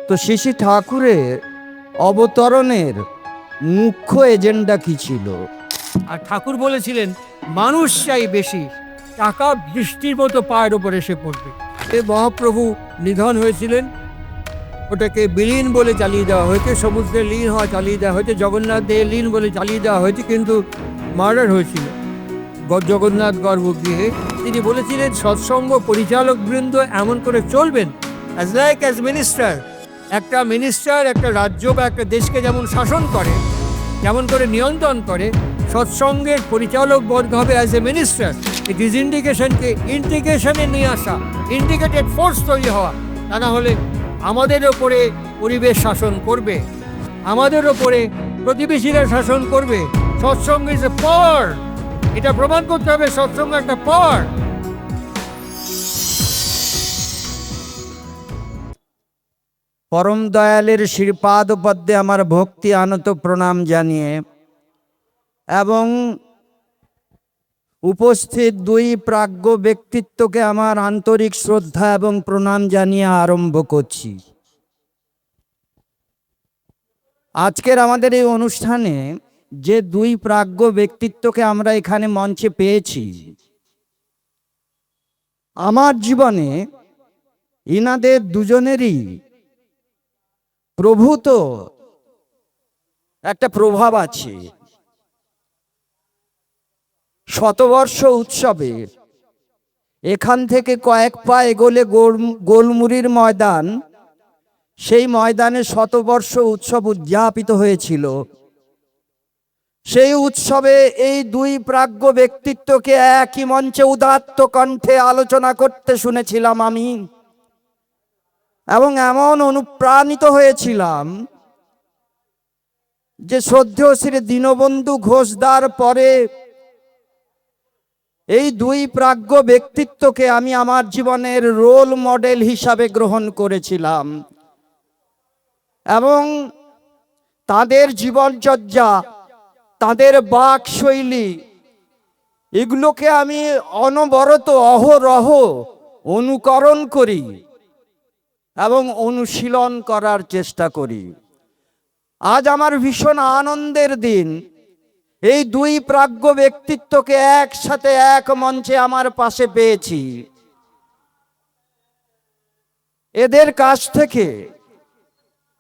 তো শ্রী ঠাকুরের অবতরণের মুখ্য এজেন্ডা কি ছিল? আর ঠাকুর বলেছিলেন মানুষ চাই বেশি, টাকা বৃষ্টির মতো পায়ের ওপর এসে পড়বে। এ মহাপ্রভু নিধন হয়েছিলেন, ওটাকে বিলীন বলে চালিয়ে দেওয়া হয়েছে, সমুদ্রে লীন হওয়া চালিয়ে দেওয়া হয়েছে, জগন্নাথ দেহে লীন বলে চালিয়ে দেওয়া হয়েছে, কিন্তু মার্ডার হয়েছিল জগন্নাথ গর্ভগৃহে। তিনি বলেছিলেন সৎসঙ্গ পরিচালক বৃন্দ এমন করে চলবেন অ্যাজ লাইক অ্যাজ মিনিস্টার। একটা মিনিস্টার একটা রাজ্য বা একটা দেশকে যেমন শাসন করে, যেমন করে নিয়ন্ত্রণ করে, সৎসঙ্গের পরিচালক বর্গ হবে as a minister. It is ইন্ডিকেশনকে ইন্টিগ্রেশনে নিয়ে আসা, ইন্ডিকেটেড ফোর্স তৈরি হওয়া। তা না হলে আমাদের ওপরে পরিবেশ শাসন করবে, আমাদের ওপরে প্রতিবেশীরা শাসন করবে। সৎসঙ্গ ইজ এ পাওয়ার, এটা প্রমাণ করতে হবে সৎসঙ্গ একটা পাওয়ার। পরম দয়ালের শ্রীপাদ পদ্মে আমার ভক্তি আনত প্রণাম জানিয়ে এবং উপস্থিত দুই প্রাজ্ঞ ব্যক্তিত্বকে আমার আন্তরিক শ্রদ্ধা এবং প্রণাম জানিয়ে আরম্ভ করছি। আজকের আমাদের এই অনুষ্ঠানে যে দুই প্রাজ্ঞ ব্যক্তিত্বকে আমরা এখানে মঞ্চে পেয়েছি, আমার জীবনে ইনাদের দুজনেরই প্রভূত একটা প্রভাব আছে। শতবর্ষ উৎসবে এখান থেকে কয়েক পা এগোলে গোলমুড়ির ময়দান, সেই ময়দানে শতবর্ষ উৎসব উদযাপিত হয়েছিল। সেই উৎসবে এই দুই প্রাজ্ঞ ব্যক্তিত্বকে একই মঞ্চে উদাত্ত কণ্ঠে আলোচনা করতে শুনেছিলাম আমি, এবং এমন অনুপ্রাণিত হয়েছিলাম যে শ্রদ্ধেয় শ্রী দীনবন্ধু ঘোষদার পরে এই দুই প্রাজ্ঞ ব্যক্তিত্বকে আমি আমার জীবনের রোল মডেল হিসাবে গ্রহণ করেছিলাম, এবং তাদের জীবনচর্যা, তাদের বাকশৈলী, এগুলোকে আমি অনবরত অহরহ অনুকরণ করি এবং অনুশীলন করার চেষ্টা করি। আজ আমার ভীষণ আনন্দের দিন, এই দুই প্রাজ্ঞ ব্যক্তিত্বকে একসাথে এক মঞ্চে আমার পাশে পেয়েছি। এদের কাছ থেকে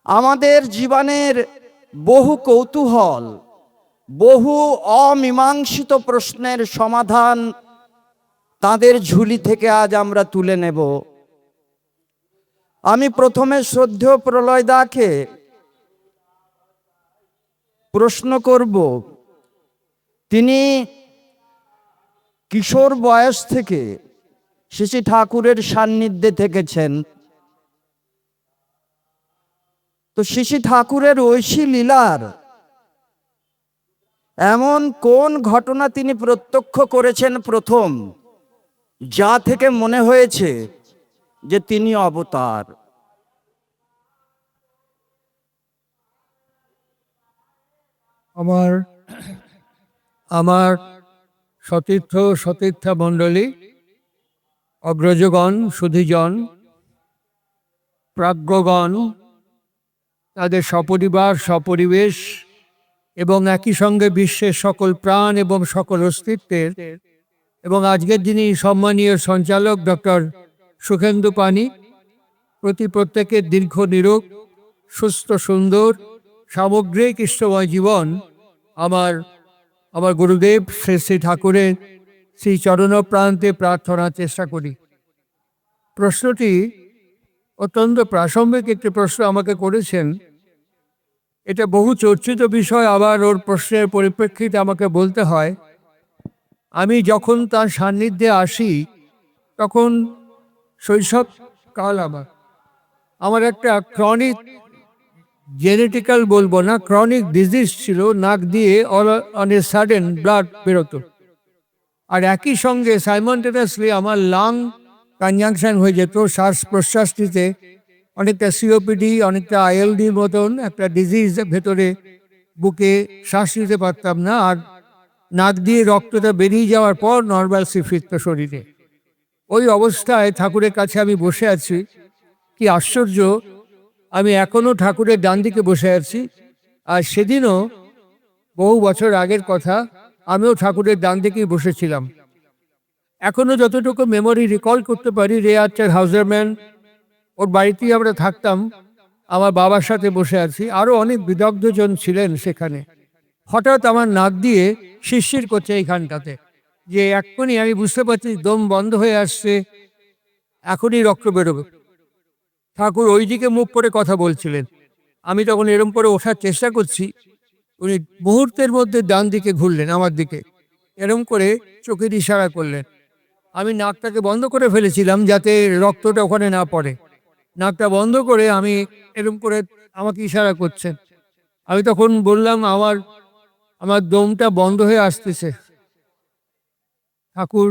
আমাদের জীবনের বহু কৌতূহল, বহু অমীমাংসিত প্রশ্নের সমাধান তাদের ঝুলি থেকে আজ আমরা তুলে নেব। আমি প্রথমে শ্রদ্ধেয় প্রলয়দাকে প্রশ্ন করব, তিনি কিশোর বয়স থেকে শ্রী ঠাকুরের সান্নিধ্যে থেকেছেন। তো শ্রী ঠাকুরের ঐশী লীলার এমন কোন ঘটনা তিনি প্রত্যক্ষ করেছেন প্রথম, যা থেকে মনে হয়েছে যে তিনি অবতার? আমার সতীর্থা মণ্ডলী, অগ্রজগণ, সুধীজন, প্রাজ্ঞগণ, তাদের সপরিবার সপরিবেশ এবং একই সঙ্গে বিশ্বের সকল প্রাণ এবং সকল অস্তিত্বের, এবং আজকের দিনে সম্মানীয় সঞ্চালক ডক্টর সুখেন্দু পানি, প্রত্যেকের দীর্ঘ নিরোগ, সুস্থ সুন্দর সামগ্রিক ইষ্টময় জীবন আমার গুরুদেব শ্রী শ্রী ঠাকুরের শ্রী চরণ প্রান্তে প্রার্থনার চেষ্টা করি। প্রশ্নটি অত্যন্ত প্রাসঙ্গিক একটি প্রশ্ন আমাকে করেছেন। এটা বহু চর্চিত বিষয়, আবার ওর প্রশ্নের পরিপ্রেক্ষিতে আমাকে বলতে হয়, আমি যখন তার সান্নিধ্যে আসি তখন শৈশবকাল আমার একটা ক্রনিক, জেনেটিক্যাল বলবো না, ক্রনিক ডিজিজ ছিল। নাক দিয়ে অন এ সাডেন ব্লাড বেরোতো, আর একই সঙ্গে সাইমনটেনিয়াসলি আমার লাং কনজাংশন হয়ে যেত। শ্বাস প্রশ্বাস নিতে অনেকটা সিওপিডি, অনেকটা আইএলডির মতন একটা ডিজিজ, ভেতরে বুকে শ্বাস নিতে পারতাম না, আর নাক দিয়ে রক্তটা বেরিয়ে যাওয়ার পর নর্মালসি ফিরত শরীরে। ওই অবস্থায় ঠাকুরের কাছে আমি বসে আছি। কি আশ্চর্য, আমি এখনো ঠাকুরের ডান দিকে বসে আছি। আর সেদিনও, বহু বছর আগের কথা, আমিও ঠাকুরের ডান দিকেই বসেছিলাম। এখনো যতটুকু মেমোরি রিকল করতে পারি, রে আর্চার হাউজারম্যান, ওর বাড়িতেই আমরা থাকতাম, আমার বাবার সাথে বসে আছি, আরও অনেক বিদগ্ধজন ছিলেন সেখানে। হঠাৎ আমার নাক দিয়ে শিরশির করছে এইখানটাতে, যে এক্ষুনি আমি বুঝতে পারছি দম বন্ধ হয়ে আসছে, এখনই রক্ত বেরোবে। ঠাকুর ওই দিকে মুখ করে কথা বলছিলেন। আমি তখন এরম করে ওঠার চেষ্টা করছি, উনি মুহূর্তের মধ্যে ডান দিকে ঘুরলেন আমার দিকে, এরম করে চোখের ইশারা করলেন। আমি নাকটাকে বন্ধ করে ফেলেছিলাম যাতে রক্তটা ওখানে না পড়ে। নাকটা বন্ধ করে আমি এরম করে আমাকে ইশারা করছেন। আমি তখন বললাম, আমার আমার দমটা বন্ধ হয়ে আসতেছে। ঠাকুর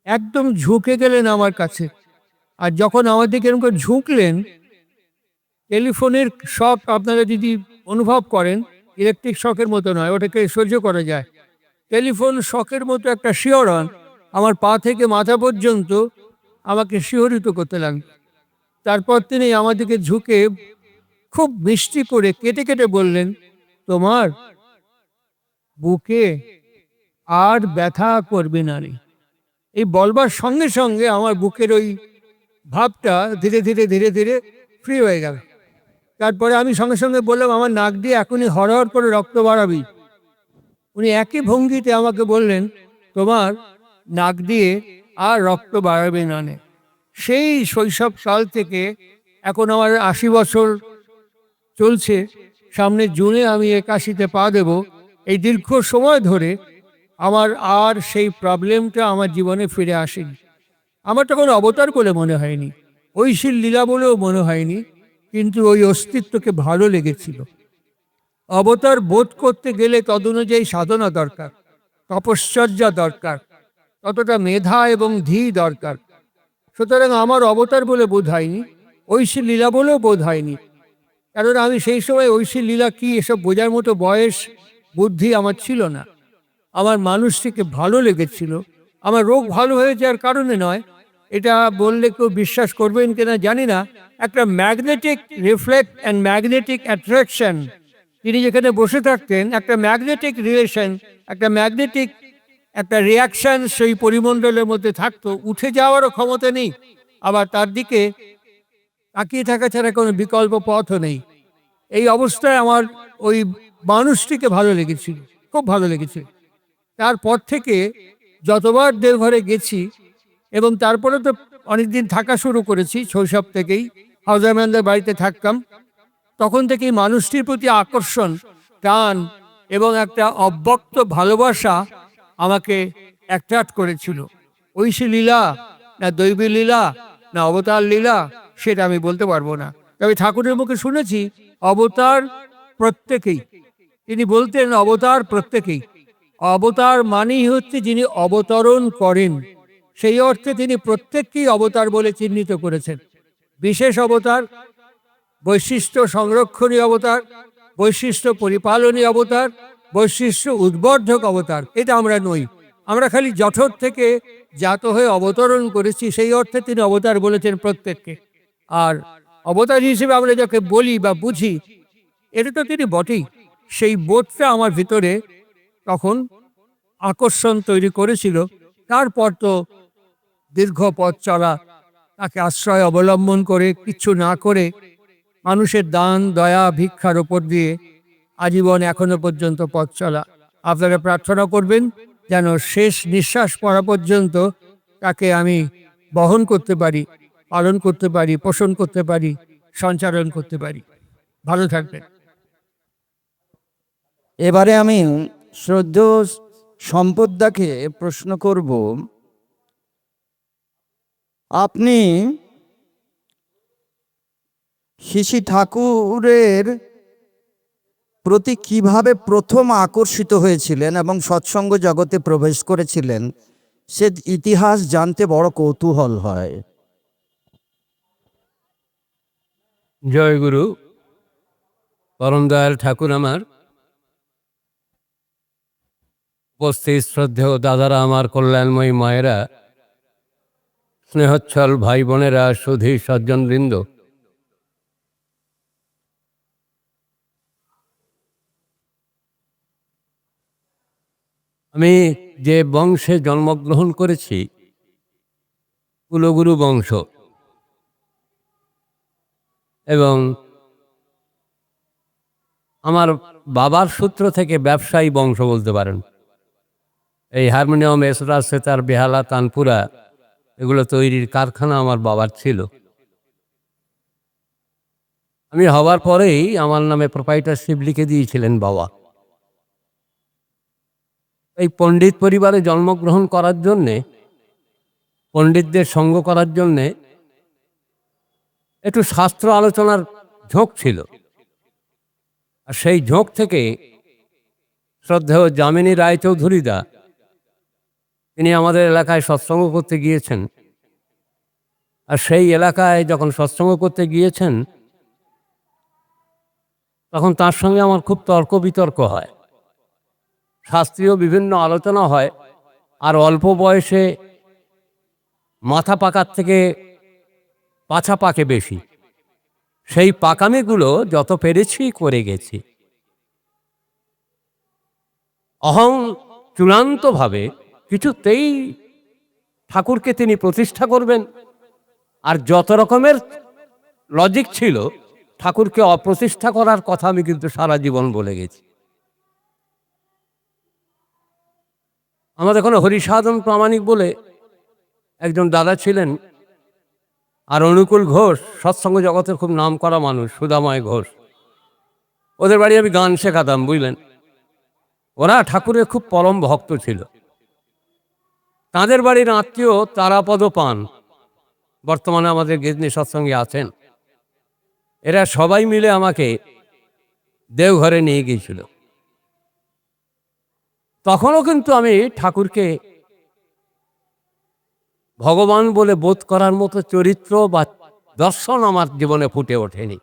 একদম ঝুঁকে গেলেন আমার কাছে, আর যখন আমার দিকে এরকম করে ঝুঁকলেন, টেলিফোনের শক আপনারা যদি অনুভব করেন, ইলেকট্রিক শকের মতো নয়, ওটাকে সহ্য করা যায়। টেলিফোন শকের মতো একটা শিহরণ আমার পা থেকে মাথা পর্যন্ত আমাকে শিহরিত করতে লাগল। তারপর তিনি আমার দিকে ঝুঁকে খুব মিষ্টি করে কেটে কেটে বললেন, তোমার বুকে আর ব্যথা করবে না রে। এই বলবার সঙ্গে সঙ্গে আমার বুকের ওই ভাবটা ধীরে ধীরে ধীরে ধীরে ফ্রি হয়ে গেল। তারপরে আমি সঙ্গে সঙ্গে বললাম, আমার নাক দিয়ে এখনই হরহর করে রক্ত বাড়াবি। উনি একই ভঙ্গিতে আমাকে বললেন, তোমার নাক দিয়ে আর রক্ত বাড়াবে না নে। সেই শৈশব কাল থেকে এখন আমার ৮০ বছর চলছে, সামনে জুনে আমি ৮১-তে পা দেব। এই দীর্ঘ সময় ধরে আমার আর সেই প্রবলেমটা আমার জীবনে ফিরে আসেনি। আমার তখন অবতার বলে মনে হয়নি, ঐশীর লীলা বলেও মনে হয়নি, কিন্তু ওই অস্তিত্বকে ভালো লেগেছিল। অবতার বোধ করতে গেলে তদনুযায়ী সাধনা দরকার, তপশ্চর্যা দরকার, ততটা মেধা এবং ধী দরকার। সুতরাং আমার অবতার বলে বোধ হয়নি, ঐশী লীলা বলেও বোধ হয়নি। কারণ আমি সেই সময় ঐশী লীলা কি এসব বোঝার মতো বয়স বুদ্ধি আমার ছিল না। আমার মানুষটিকে ভালো লেগেছিল। আমার রোগ ভালো হয়ে যাওয়ার কারণে নয়, এটা বললে কেউ বিশ্বাস করবেন কিনা জানি না, একটা magnetic reflect and magnetic attraction, তিনি যেখানে বসে থাকতেন, একটা ম্যাগনেটিক রিলেশন, একটা ম্যাগনেটিক একটা রিয়াকশন সেই পরিমণ্ডলের মধ্যে থাকতো। উঠে যাওয়ারও ক্ষমতা নেই, আবার তার দিকে তাকিয়ে থাকা ছাড়া কোনো বিকল্প পথও নেই। এই অবস্থায় আমার ওই মানুষটিকে ভালো লেগেছিল, খুব ভালো লেগেছিল। তারপর থেকে যতবার দেওঘরে গেছি, এবং তারপরে তো অনেকদিন থাকা শুরু করেছি, শৈশব থেকেই হাউজারম্যানদের বাড়িতে থাকতাম, তখন থেকেই মানুষটির প্রতি আকর্ষণ, টান এবং একটা অব্যক্ত ভালোবাসা আমাকে অ্যাট্রাক্ট করেছিল। ঐশী লীলা না দৈবী লীলা না অবতার লীলা, সেটা আমি বলতে পারবো না। তবে ঠাকুরের মুখে শুনেছি অবতার প্রত্যেকেই, তিনি বলতেন অবতার প্রত্যেকেই। অবতার মানেই হচ্ছে যিনি অবতরণ করেন, সেই অর্থে তিনি প্রত্যেককেই অবতার বলে চিহ্নিত করেছেন। বিশেষ অবতার, বৈশিষ্ট্য সংরক্ষণী অবতার, বৈশিষ্ট্য পরিপালনী অবতার, বৈশিষ্ট্য উদ্বর্ধক অবতার, এটা আমরা নই। আমরা খালি জঠর থেকে জাত হয়ে অবতরণ করেছি, সেই অর্থে তিনি অবতার বলেছেন প্রত্যেককে। আর অবতার হিসেবে আমরা যাকে বলি বা বুঝি, এটা তো তিনি বটেই। সেই বোধটা আমার ভিতরে তখন আকর্ষণ তৈরি করেছিল। তারপর তো দীর্ঘ পথ চলা, তাকে আশ্রয় অবলম্বন করে, কিচ্ছু না করে, মানুষের দান দয়া ভিক্ষার ওপর দিয়ে আজীবন এখনো পর্যন্ত পথ চলা। আপনারা প্রার্থনা করবেন যেন শেষ নিঃশ্বাস পড়া পর্যন্ত তাকে আমি বহন করতে পারি, পালন করতে পারি, পোষণ করতে পারি, সঞ্চারণ করতে পারি। ভালো থাকবেন। এবারে আমি শ্রদ্ধেয় সম্পদদাকে প্রশ্ন করব, আপনি শ্রী ঠাকুরের প্রতি কিভাবে প্রথম আকর্ষিত হয়েছিলেন এবং সৎসঙ্গ জগতে প্রবেশ করেছিলেন, সে ইতিহাস জানতে বড় কৌতূহল হয়। জয় গুরু। পরম দয়াল ঠাকুর আমার, উপস্থিত শ্রদ্ধেয় দাদারা, আমার কল্যাণময়ী মায়েরা, স্নেহচ্ছল ভাই বোনেরা, সুধী সজ্জনবৃন্দ, আমি যে বংশে জন্মগ্রহণ করেছি, কুলগুরু বংশ, এবং আমার বাবার সূত্র থেকে ব্যবসায়ী বংশ বলতে পারেন। এই হারমোনিয়াম, এসরা, সেতার, বেহালা, তানপুরা এগুলো তৈরির কারখানা আমার বাবার ছিল। আমি হওয়ার পরেই আমার নামে প্রোপাইটারশিপ লিখে দিয়েছিলেন বাবা। এই পণ্ডিত পরিবারে জন্মগ্রহণ করার জন্যে, পণ্ডিতদের সঙ্গ করার জন্যে একটু শাস্ত্র আলোচনার ঝোঁক ছিল। আর সেই ঝোঁক থেকে শ্রদ্ধেয় যামিনী রায়চৌধুরীদা, তিনি আমাদের এলাকায় সৎসঙ্গ করতে গিয়েছেন। আর সেই এলাকায় যখন সৎসঙ্গ করতে গিয়েছেন, তখন তার সঙ্গে আমার খুব তর্ক বিতর্ক হয়, শাস্ত্রীয় বিভিন্ন আলোচনা হয়। আর অল্প বয়সে মাথা পাকার থেকে পাছা পাকে বেশি, সেই পাকামিগুলো যত পেরেছি করে গেছি। অহং চূড়ান্তভাবে কিছুতেই ঠাকুরকে তিনি প্রতিষ্ঠা করবেন, আর যত রকমের লজিক ছিল ঠাকুরকে অপ্রতিষ্ঠা করার কথা আমি কিন্তু সারা জীবন বলে গেছি। আমাদের এখানে হরিসাধন প্রামাণিক বলে একজন দাদা ছিলেন, আর অনুকূল ঘোষ, সৎসঙ্গ জগতের খুব নাম করা মানুষ, সুধাময় ঘোষ, ওদের বাড়ি আমি গান শেখাতাম, বুঝলেন। ওরা ঠাকুরের খুব পরম ভক্ত ছিল। তাদের বাড়ির আত্মীয় তারাপদ পান, বর্তমানে আমাদের গেজনি সৎসঙ্গে আছেন। এরা সবাই মিলে আমাকে দেওঘরে নিয়ে গিয়েছিল। তখনও কিন্তু আমি ঠাকুরকে ভগবান বলে বোধ করার মতো চরিত্র বা দর্শন আমার জীবনে ফুটে ওঠেনি।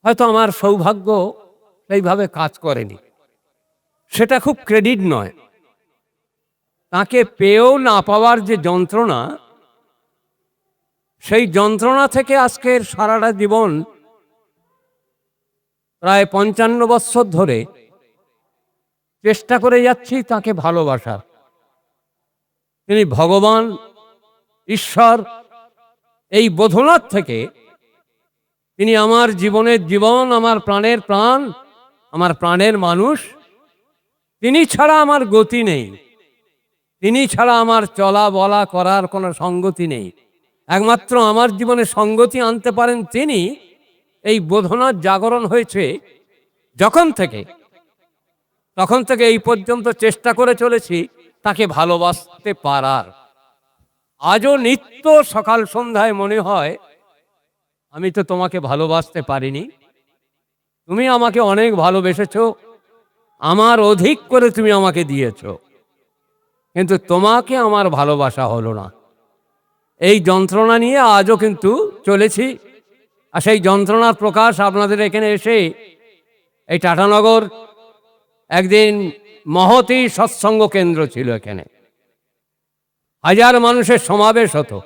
হয়তো আমার সৌভাগ্য সেইভাবে কাজ করেনি, সেটা খুব ক্রেডিট নয়। তাকে পেয়েও না পাওয়ার যে যন্ত্রণা, সেই যন্ত্রণা থেকে আজকের সারাটা জীবন, প্রায় 55 বৎসর ধরে চেষ্টা করে যাচ্ছি তাকে ভালোবাসার। তিনি ভগবান, ঈশ্বর, এই বোধনার থেকে তিনি আমার জীবনের জীবন, আমার প্রাণের প্রাণ, আমার প্রাণের মানুষ। তিনি ছাড়া আমার গতি নেই, তিনি ছাড়া আমার চলা বলা করার কোনো সঙ্গতি নেই। একমাত্র আমার জীবনে সঙ্গতি আনতে পারেন তিনি। এই বোধনার জাগরণ হয়েছে যখন থেকে, তখন থেকে এই পর্যন্ত চেষ্টা করে চলেছি তাকে ভালোবাসতে পারার। আজও নিত্য সকাল সন্ধ্যায় মনে হয়, আমি তো তোমাকে ভালোবাসতে পারিনি, তুমি আমাকে অনেক ভালোবেসেছ, আমার অধিক করে তুমি আমাকে দিয়েছ, কিন্তু তোমাকে আমার ভালোবাসা হলো না। এই যন্ত্রণা নিয়ে আজও কিন্তু চলেছি। আর সেই যন্ত্রণার প্রকাশ আপনাদের এখানে এসে, এই টাটানগর একদিন মহতী সৎসঙ্গ কেন্দ্র ছিল, এখানে হাজার মানুষের সমাবেশ হতো।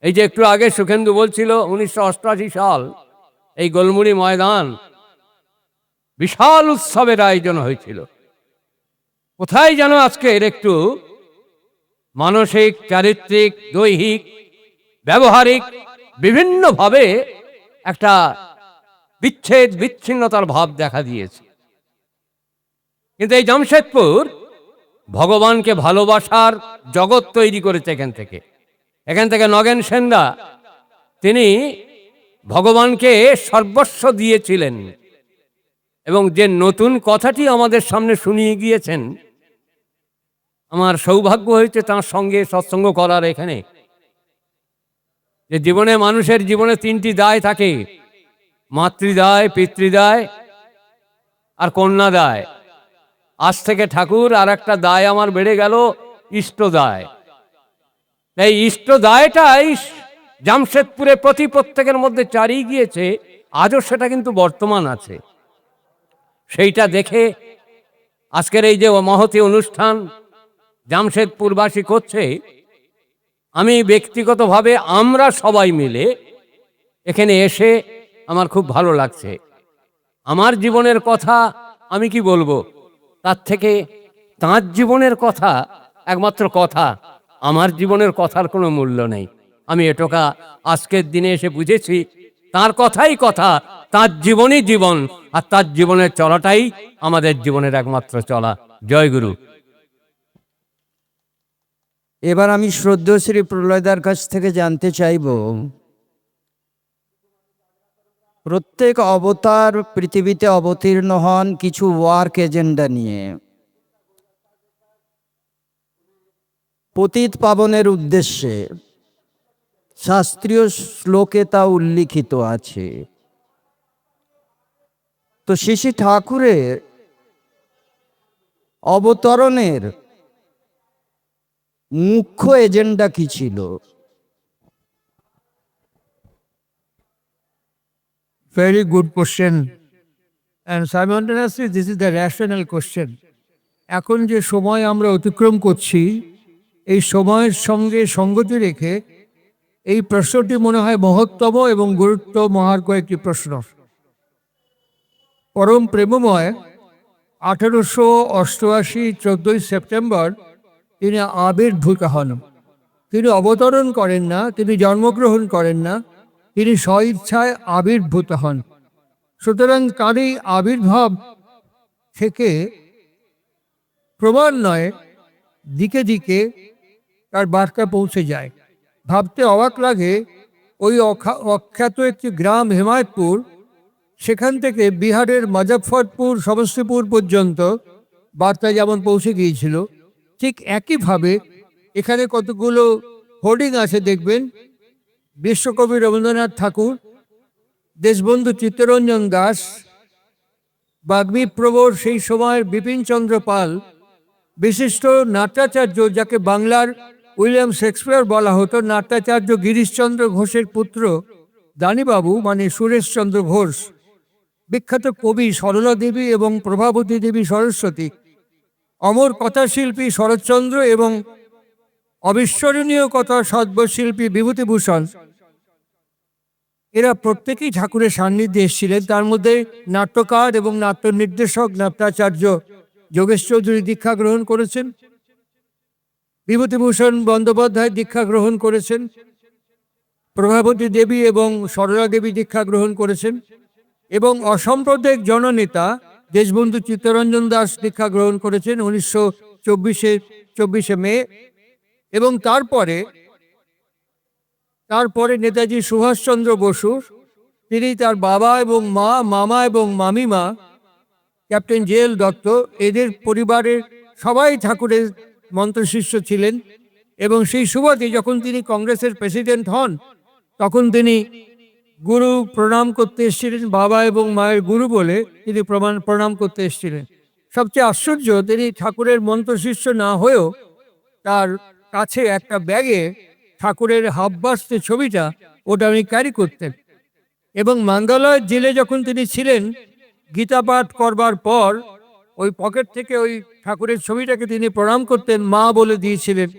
এই যে একটু আগে সুখেন্দু বলছিল 1988 সাল এই গোলমুড়ি ময়দান বিশাল উৎসবের আয়োজন হয়েছিল। কোথায় যেন আজকের একটু মানসিক, চারিত্রিক, দৈহিক, ব্যবহারিক বিভিন্নভাবে একটা বিচ্ছেদ, বিচ্ছিন্নতার ভাব দেখা দিয়েছে। কিন্তু এই জামশেদপুর ভগবানকে ভালোবাসার জগৎ তৈরি করেছে। এখান থেকে নগেন সেনদা, তিনি ভগবানকে সর্বস্ব দিয়েছিলেন, এবং যে নতুন কথাটি আমাদের সামনে শুনিয়ে গিয়েছেন, আমার সৌভাগ্য হয়েছে তার সঙ্গে সৎসঙ্গ করার। এখানে যে জীবনে, মানুষের জীবনে 3টি দায় থাকে, মাতৃদায়, পিতৃদায় আর কন্যা দায়। আজ থেকে ঠাকুর আর একটা দায় আমার বেড়ে গেল, ইষ্ট দায়। এই ইষ্ট দায়টাই জামশেদপুরে প্রত্যেকের মধ্যে চারিয়ে গিয়েছে, আজও সেটা কিন্তু বর্তমান আছে। সেইটা দেখে আজকের এই যে মহতী অনুষ্ঠান জামশেদপুরবাসী করছে, আমি ব্যক্তিগতভাবে, আমরা সবাই মিলে এখানে এসে আমার খুব ভালো লাগছে। আমার জীবনের কথা আমি কি বলবো, তার থেকে তাঁর জীবনের কথা একমাত্র কথা, আমার জীবনের কথার কোনো মূল্য নেই। আমি এটুকা আজকের দিনে এসে বুঝেছি, তার কথাই কথা, তার জীবনই জীবন, আর তার জীবনের চলাটাই আমাদের জীবনের একমাত্র চলা। জয় গুরু। এবার আমি শ্রদ্ধেয় শ্রী প্রলয়দার কাছ থেকে জানতে চাইব, প্রত্যেক অবতার পৃথিবীতে অবতীর্ণ হন কিছু ওয়ার্ক এজেন্ডা নিয়ে, পতিত পাবনের উদ্দেশ্যে। শাস্ত্রীয় শ্লোকে তা উল্লিখিত আছে। তো শ্রী শ্রী ঠাকুরের অবতরণের মুখ্য এজেন্ডা কি ছিল? Very good question. And simultaneously, this is the rational question. এখন যে সময় আমরা অতিক্রম করছি, এই সময়ের সঙ্গে সঙ্গতি রেখে এই প্রশ্নটি মনে হয় মহত্তম এবং গুরুত্ব মহার্ঘ একটি প্রশ্ন। পরম প্রেমময় 1888 14ই সেপ্টেম্বর তিনি আবির্ভূত হন। তিনি অবতরণ করেন না, তিনি জন্মগ্রহণ করেন না, তিনি স্বইচ্ছায় আবির্ভূত হন। সুতরাং তার এই আবির্ভাব থেকে ক্রমান্বয়ে দিকে দিকে তার বার্তা পৌঁছে যায়। ভাবতে অবাক লাগে, ওই অখ্যাত একটি গ্রাম হেমায়তপুর, সেখান থেকে বিহারের মুজফ্ফরপুর সমস্তিপুর পর্যন্ত বার্তা যেমন পৌঁছে গিয়েছিল, ঠিক একইভাবে এখানে কতগুলো হোর্ডিং আছে দেখবেন। বিশ্বকবি রবীন্দ্রনাথ ঠাকুর, দেশবন্ধু চিত্তরঞ্জন দাস, বাগ্মীপ্রবর সেই সময়ের বিপিনচন্দ্র পাল, বিশিষ্ট নাট্যাচার্য যাকে বাংলার উইলিয়াম শেক্সপিয়ার বলা হতো, নাট্যাচার্য গিরিশচন্দ্র ঘোষের পুত্র দানিবাবু মানে সুরেশচন্দ্র ঘোষ, বিখ্যাত কবি সরলা দেবী এবং প্রভাবতী দেবী সরস্বতী, অমর কথাশিল্পী শরৎচন্দ্র এবং অবিস্মরণীয় কথা সদ্যশিল্পী বিভূতিভূষণ, এরা প্রত্যেকেই ঠাকুরের সান্নিধ্যে এসেছিলেন। তার মধ্যে নাট্যকার এবং নাট্য নির্দেশক নাট্যাচার্য যোগেশ চৌধুরী দীক্ষা গ্রহণ করেছেন, বিভূতিভূষণ বন্দ্যোপাধ্যায় দীক্ষা গ্রহণ করেছেন, প্রভাবতী দেবী এবং সরলা দেবী দীক্ষা গ্রহণ করেছেন, এবং অসাম্প্রদায়িক জননেতা দেশবন্ধু চিত্তরঞ্জন দাস দীক্ষা গ্রহণ করেছেন 1924 মে। এবং তারপরে নেতাজি সুভাষচন্দ্র বসু, তিনি তার বাবা এবং মা, মামা এবং মামিমা, ক্যাপ্টেন জে.এল. দত্ত, এদের পরিবারের সবাই ঠাকুরের মন্ত্রশিষ্য ছিলেন। এবং সেই সুবাদে যখন তিনি কংগ্রেসের প্রেসিডেন্ট হন, তখন তিনি গুরু প্রণাম করতে এসেছিলেন, বাবা এবং মায়ের গুরু বলে তিনি প্রণাম করতে এসেছিলেন। সবচেয়ে আশ্চর্য, তিনি ঠাকুরের মন্ত্রশিষ্য না হয়েও তার কাছে একটা ব্যাগে ঠাকুরের হাফবাস যে ছবিটা, ওটা উনি ক্যারি করতেন। এবং মাঙ্গালয়ের জেলে যখন তিনি ছিলেন, গীতা পাঠ করবার পর ওই পকেট থেকে ওই ঠাকুরের ছবিটাকে তিনি প্রণাম করতেন। মা বলে দিয়েছিলেন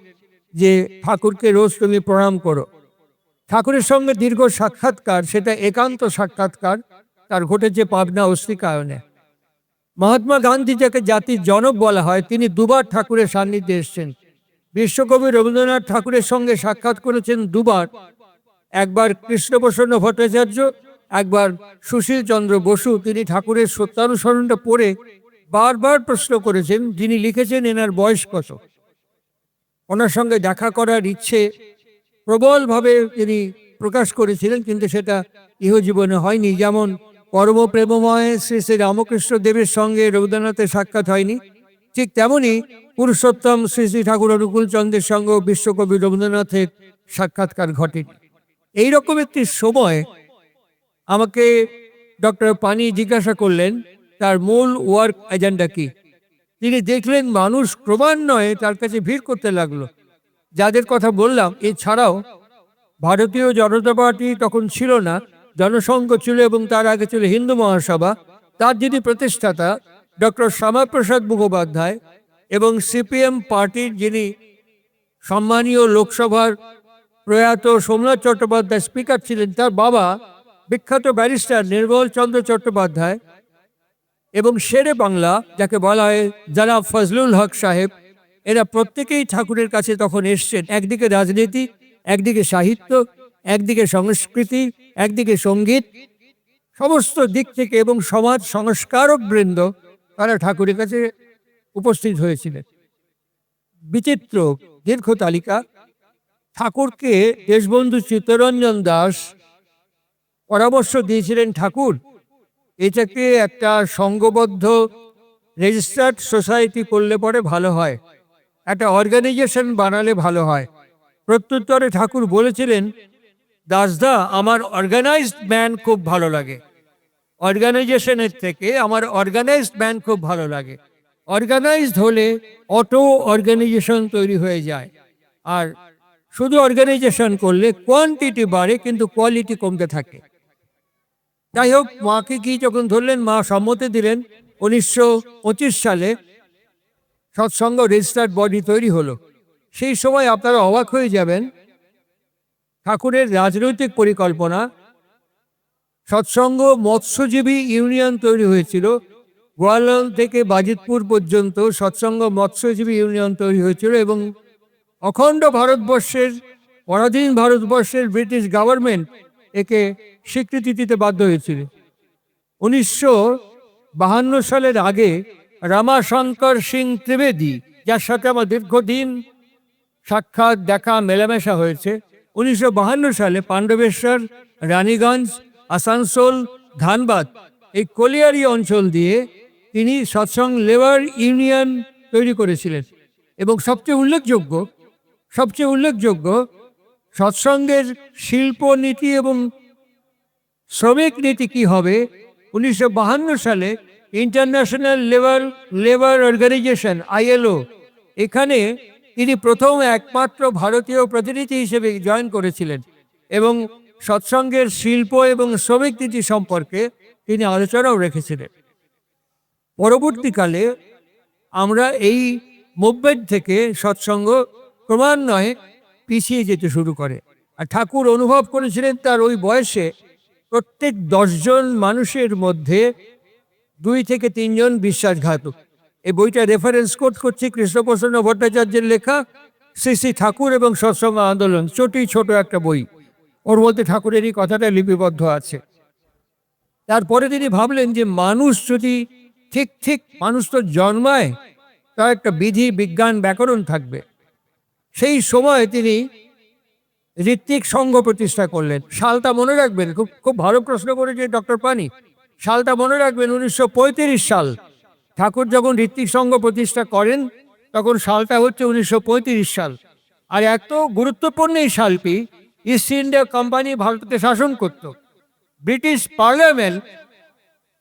যে ঠাকুরকে রোজ তুমি প্রণাম করো। ঠাকুরের সঙ্গে দীর্ঘ সাক্ষাৎকার, সেটা একান্ত সাক্ষাৎকার, তার ঘটেছে পাবনা অস্তিকায়নে। মহাত্মা গান্ধী, যাকে জাতির জনক বলা হয়, তিনি দুবার ঠাকুরের সান্নিধ্যে এসেছেন। বিশ্বকবি রবীন্দ্রনাথ ঠাকুরের সঙ্গে সাক্ষাৎ করেছেন দুবার, একবার কৃষ্ণপ্রসন্ন ভট্টাচার্য, একবার সুশীল চন্দ্র বসু। তিনি ঠাকুরের সত্যানুসরণটা পড়ে বারবার প্রশ্ন করেছেন, যিনি লিখেছেন এনার বয়স কত। ওনার সঙ্গে দেখা করার ইচ্ছে প্রবলভাবে তিনি প্রকাশ করেছিলেন, কিন্তু সেটা ইহজীবনে হয়নি। যেমন পরম প্রেমময় শ্রী শ্রী রামকৃষ্ণ দেবের সঙ্গে রবীন্দ্রনাথের সাক্ষাৎ হয়নি, ঠিক তেমনি পুরুষোত্তম শ্রী শ্রী ঠাকুর অনুকূল চন্দ্রের সঙ্গেও বিশ্বকবি রবীন্দ্রনাথের সাক্ষাৎকার ঘটেনি। এইরকম একটি সময় আমাকে ডক্টর পানি জিজ্ঞাসা করলেন তার মূল ওয়ার্ক এজেন্ডা কি। তিনি দেখলেন মানুষ ক্রমান্বয়ে তার কাছে ভিড় করতে লাগলো। যাদের কথা বললাম, এছাড়াও ভারতীয় জনতা পার্টি তখন ছিল না, জনসংঘ ছিল, এবং তার আগে ছিল হিন্দু মহাসভা। তার যিনি প্রতিষ্ঠাতা ডক্টর শ্যামাপ্রসাদ মুখোপাধ্যায়, এবং সিপিএম পার্টির যিনি সম্মানীয় লোকসভার প্রয়াত সোমনাথ চট্টোপাধ্যায় স্পিকার ছিলেন, তার বাবা বিখ্যাত ব্যারিস্টার নির্মল চন্দ্র চট্টোপাধ্যায়, এবং শেরে বাংলা যাকে বলা হয় জনাব ফজলুল হক সাহেব, এরা প্রত্যেকেই ঠাকুরের কাছে তখন এসছেন। একদিকে রাজনীতি, একদিকে সাহিত্য, একদিকে সংস্কৃতি, একদিকে সঙ্গীত, সমস্ত দিক থেকে, এবং সমাজ সংস্কারক বৃন্দ তারা ঠাকুরের কাছে উপস্থিত হয়েছিলেন। বিচিত্র দীর্ঘ তালিকা। ঠাকুরকে দেশবন্ধু চিত্তরঞ্জন দাস পরামর্শ দিয়েছিলেন, ঠাকুর এটাকে একটা সংঘবদ্ধ রেজিস্টার্ড সোসাইটি করলে পরে ভালো হয়, একটা অর্গানাইজেশন বানালে ভালো হয়। প্রত্যুত্তরে ঠাকুর বলেছিলেন, দাসদা আমার অর্গানাইজড ম্যান খুব ভালো লাগে, অর্গানাইজেশনের থেকে আমার অর্গানাইজড ম্যান খুব ভালো লাগে। অর্গানাইজড হলে অটো অর্গানাইজেশন তৈরি হয়ে যায়, আর শুধু অর্গানাইজেশন করলে কোয়ান্টিটি বাড়ে কিন্তু কোয়ালিটি কমতে থাকে। যাই হোক, মাকে কি যখন ধরলেন, মা সম্মতি দিলেন। 1925 সালে সৎসঙ্গ রেজিস্টার্ড বডি তৈরি হলো। সেই সময় আপনারা অবাক হয়ে যাবেন, ঠাকুরের রাজনৈতিক পরিকল্পনা, সৎসঙ্গ মৎস্যজীবী ইউনিয়ন তৈরি হয়েছিল। গোয়ালন থেকে বাজিতপুর পর্যন্ত সৎসঙ্গ মৎস্যজীবী ইউনিয়ন তৈরি হয়েছিল, এবং অখণ্ড ভারতবর্ষের, পরাধীন ভারতবর্ষের ব্রিটিশ গভর্নমেন্ট একে স্বীকৃতি দিতে বাধ্য হয়েছিল। 1952 সালের আগে রামাশঙ্কর সিং ত্রিবেদী, যার সাথে আমার দীর্ঘদিন সাক্ষাৎ, দেখা, মেলামেশা হয়েছে, 1952 সালে পাণ্ডবেশ্বর, রানীগঞ্জ, আসানসোল, ধানবাদ, এই কলিয়ারি অঞ্চল দিয়ে তিনি সৎসঙ্গ লেবার ইউনিয়ন তৈরি করেছিলেন। এবং সবচেয়ে উল্লেখযোগ্য সৎসঙ্গের শিল্পনীতি এবং শ্রমিক নীতি কি হবে। 1952 সালে ইন্টারন্যাশনাল লেবার অর্গানাইজেশন ILO, এখানে তিনি প্রথম একমাত্র ভারতীয় প্রতিনিধি হিসেবে জয়েন করেছিলেন, এবং সৎসঙ্গের শিল্প এবং শ্রমিক নীতি সম্পর্কে তিনি আলোচনাও রেখেছিলেন। পরবর্তীকালে আমরা এই মুভমেন্ট থেকে সৎসঙ্গ ক্রমান্বয়ে পিছিয়ে যেতে শুরু করে। আর ঠাকুর অনুভব করেছিলেন তার ওই বয়সে প্রত্যেক 10 জন মানুষের মধ্যে 2 থেকে 3 জন বিশ্বাসঘাতক। এই বইটা রেফারেন্স কোট করছি, কৃষ্ণপ্রসন্ন ভট্টাচার্যের লেখা শ্রী শ্রী ঠাকুর এবং সৎসঙ্গ আন্দোলন, ছোট একটা বই, ওর মধ্যে ঠাকুরের এই কথাটা লিপিবদ্ধ আছে। তারপরে তিনি ভাবলেন যে মানুষ যদি ঠিক মানুষ তো জন্মায়, তার একটা বিধি, বিজ্ঞান, ব্যাকরণ থাকবে। সেই সময় তিনি ঋত্বিক সংঘ প্রতিষ্ঠা করলেন। সালটা মনে রাখবেন, খুব ভালো প্রশ্ন করেছে ডক্টর পানি। সালটা মনে রাখবেন, 1935 সাল। ঠাকুর যখন ঋত্বিক সংঘ প্রতিষ্ঠা করেন তখন সালটা হচ্ছে 1935 সাল। আর এত গুরুত্বপূর্ণ এই সালটি, ইস্ট ইন্ডিয়া কোম্পানি ভারতকে শাসন করত। ব্রিটিশ পার্লামেন্ট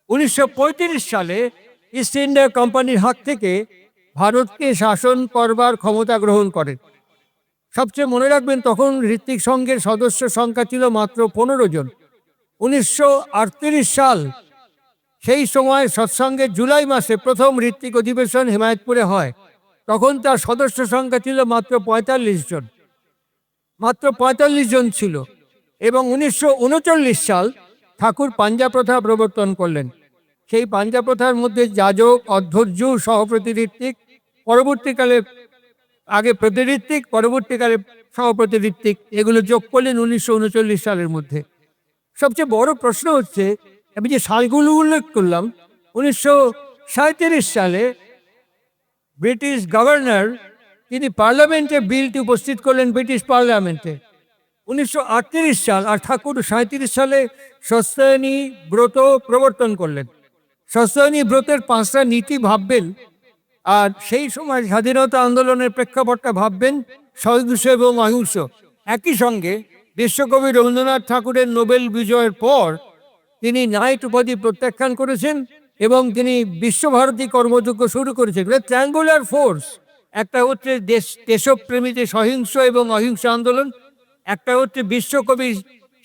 1935 সালে ইস্ট ইন্ডিয়া কোম্পানির হাত থেকে ভারতকে শাসন করবার ক্ষমতা গ্রহণ করেন। সবচেয়ে মনে রাখবেন, তখন ঋত্বিক সংঘের সদস্য সংখ্যা ছিল মাত্র 15 জন। 1938 সাল, সেই সময় সৎসঙ্গের জুলাই মাসে প্রথম ঋত্বিক অধিবেশন হিমায়তপুরে হয়। তখন তার সদস্য সংখ্যা ছিল মাত্র 45 জন, মাত্র 45 জন ছিল। এবং 1939 সাল ঠাকুর পাঞ্জা প্রথা প্রবর্তন করলেন। সেই পাঞ্জা প্রথার মধ্যে যাজক, অধ্যর্য, সহপ্রতি ঋত্বিক, পরবর্তীকালে আগে প্রতি ঋত্বিক, পরবর্তীকালে সহপ্রতি ঋত্বিক, এগুলো যোগ করলেন 1939 সালের মধ্যে। সবচেয়ে বড় প্রশ্ন হচ্ছে, আমি যে সালগুলো উল্লেখ করলাম, 1937 সালে ব্রিটিশ গভর্নর তিনি পার্লামেন্টে বিলটি উপস্থিত করলেন, ব্রিটিশ পার্লামেন্টে। 1938 সাল, আর ঠাকুর 37 সালে সস্তায়নী ব্রত প্রবর্তন করলেন। সস্তায়নী ব্রতের 5টা নীতি ভাববেন, আর সেই সময় স্বাধীনতা আন্দোলনের প্রেক্ষাপটটা ভাববেন, সহিংস এবং অহিংস। একই সঙ্গে বিশ্বকবি রবীন্দ্রনাথ ঠাকুরের নোবেল বিজয়ের পর তিনি নাইট উপাধি প্রত্যাখ্যান করেছেন, এবং তিনি বিশ্বভারতী কর্মযজ্ঞ শুরু করেছেন। ট্রায়াঙ্গুলার ফোর্স, একটা হচ্ছে দেশপ্রেমীতে সহিংস এবং অহিংস আন্দোলন, একটা হচ্ছে বিশ্বকবি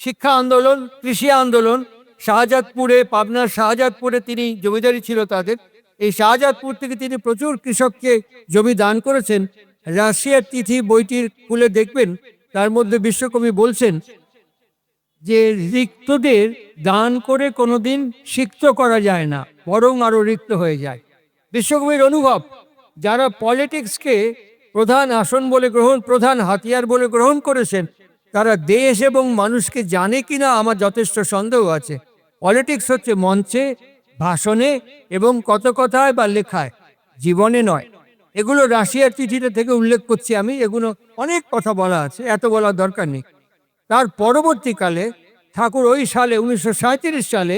শিক্ষা আন্দোলন, কৃষি আন্দোলন। শাহজাদপুরে, পাবনার শাহজাদপুরে তিনি জমিদারি ছিল তাদের, এই শাহজাদপুর থেকে তিনি প্রচুর কৃষককে জমি দান করেছেন। রাশিয়ার তিথি বইটির খুলে দেখবেন, তার মধ্যে বিশ্বকবি বলছেন যে রিক্তদের দান করে কোনোদিন সিক্ত করা যায় না, বরং আরো রিক্ত হয়ে যায়। বিশ্বকবির অনুভব, যারা পলিটিক্সকে প্রধান আসন বলে প্রধান হাতিয়ার বলে গ্রহণ করেছেন, তারা দেশ এবং মানুষকে জানে কিনা আমার যথেষ্ট সন্দেহ আছে। পলিটিক্স হচ্ছে মঞ্চে, ভাষণে এবং কত কথায় বা লেখায়, জীবনে নয়। এগুলো রাশিয়ার চিঠিটা থেকে উল্লেখ করছি আমি, এগুলো অনেক কথা বলা আছে, এত বলার দরকার নেই। তার পরবর্তীকালে ঠাকুর ওই সালে 1937 সালে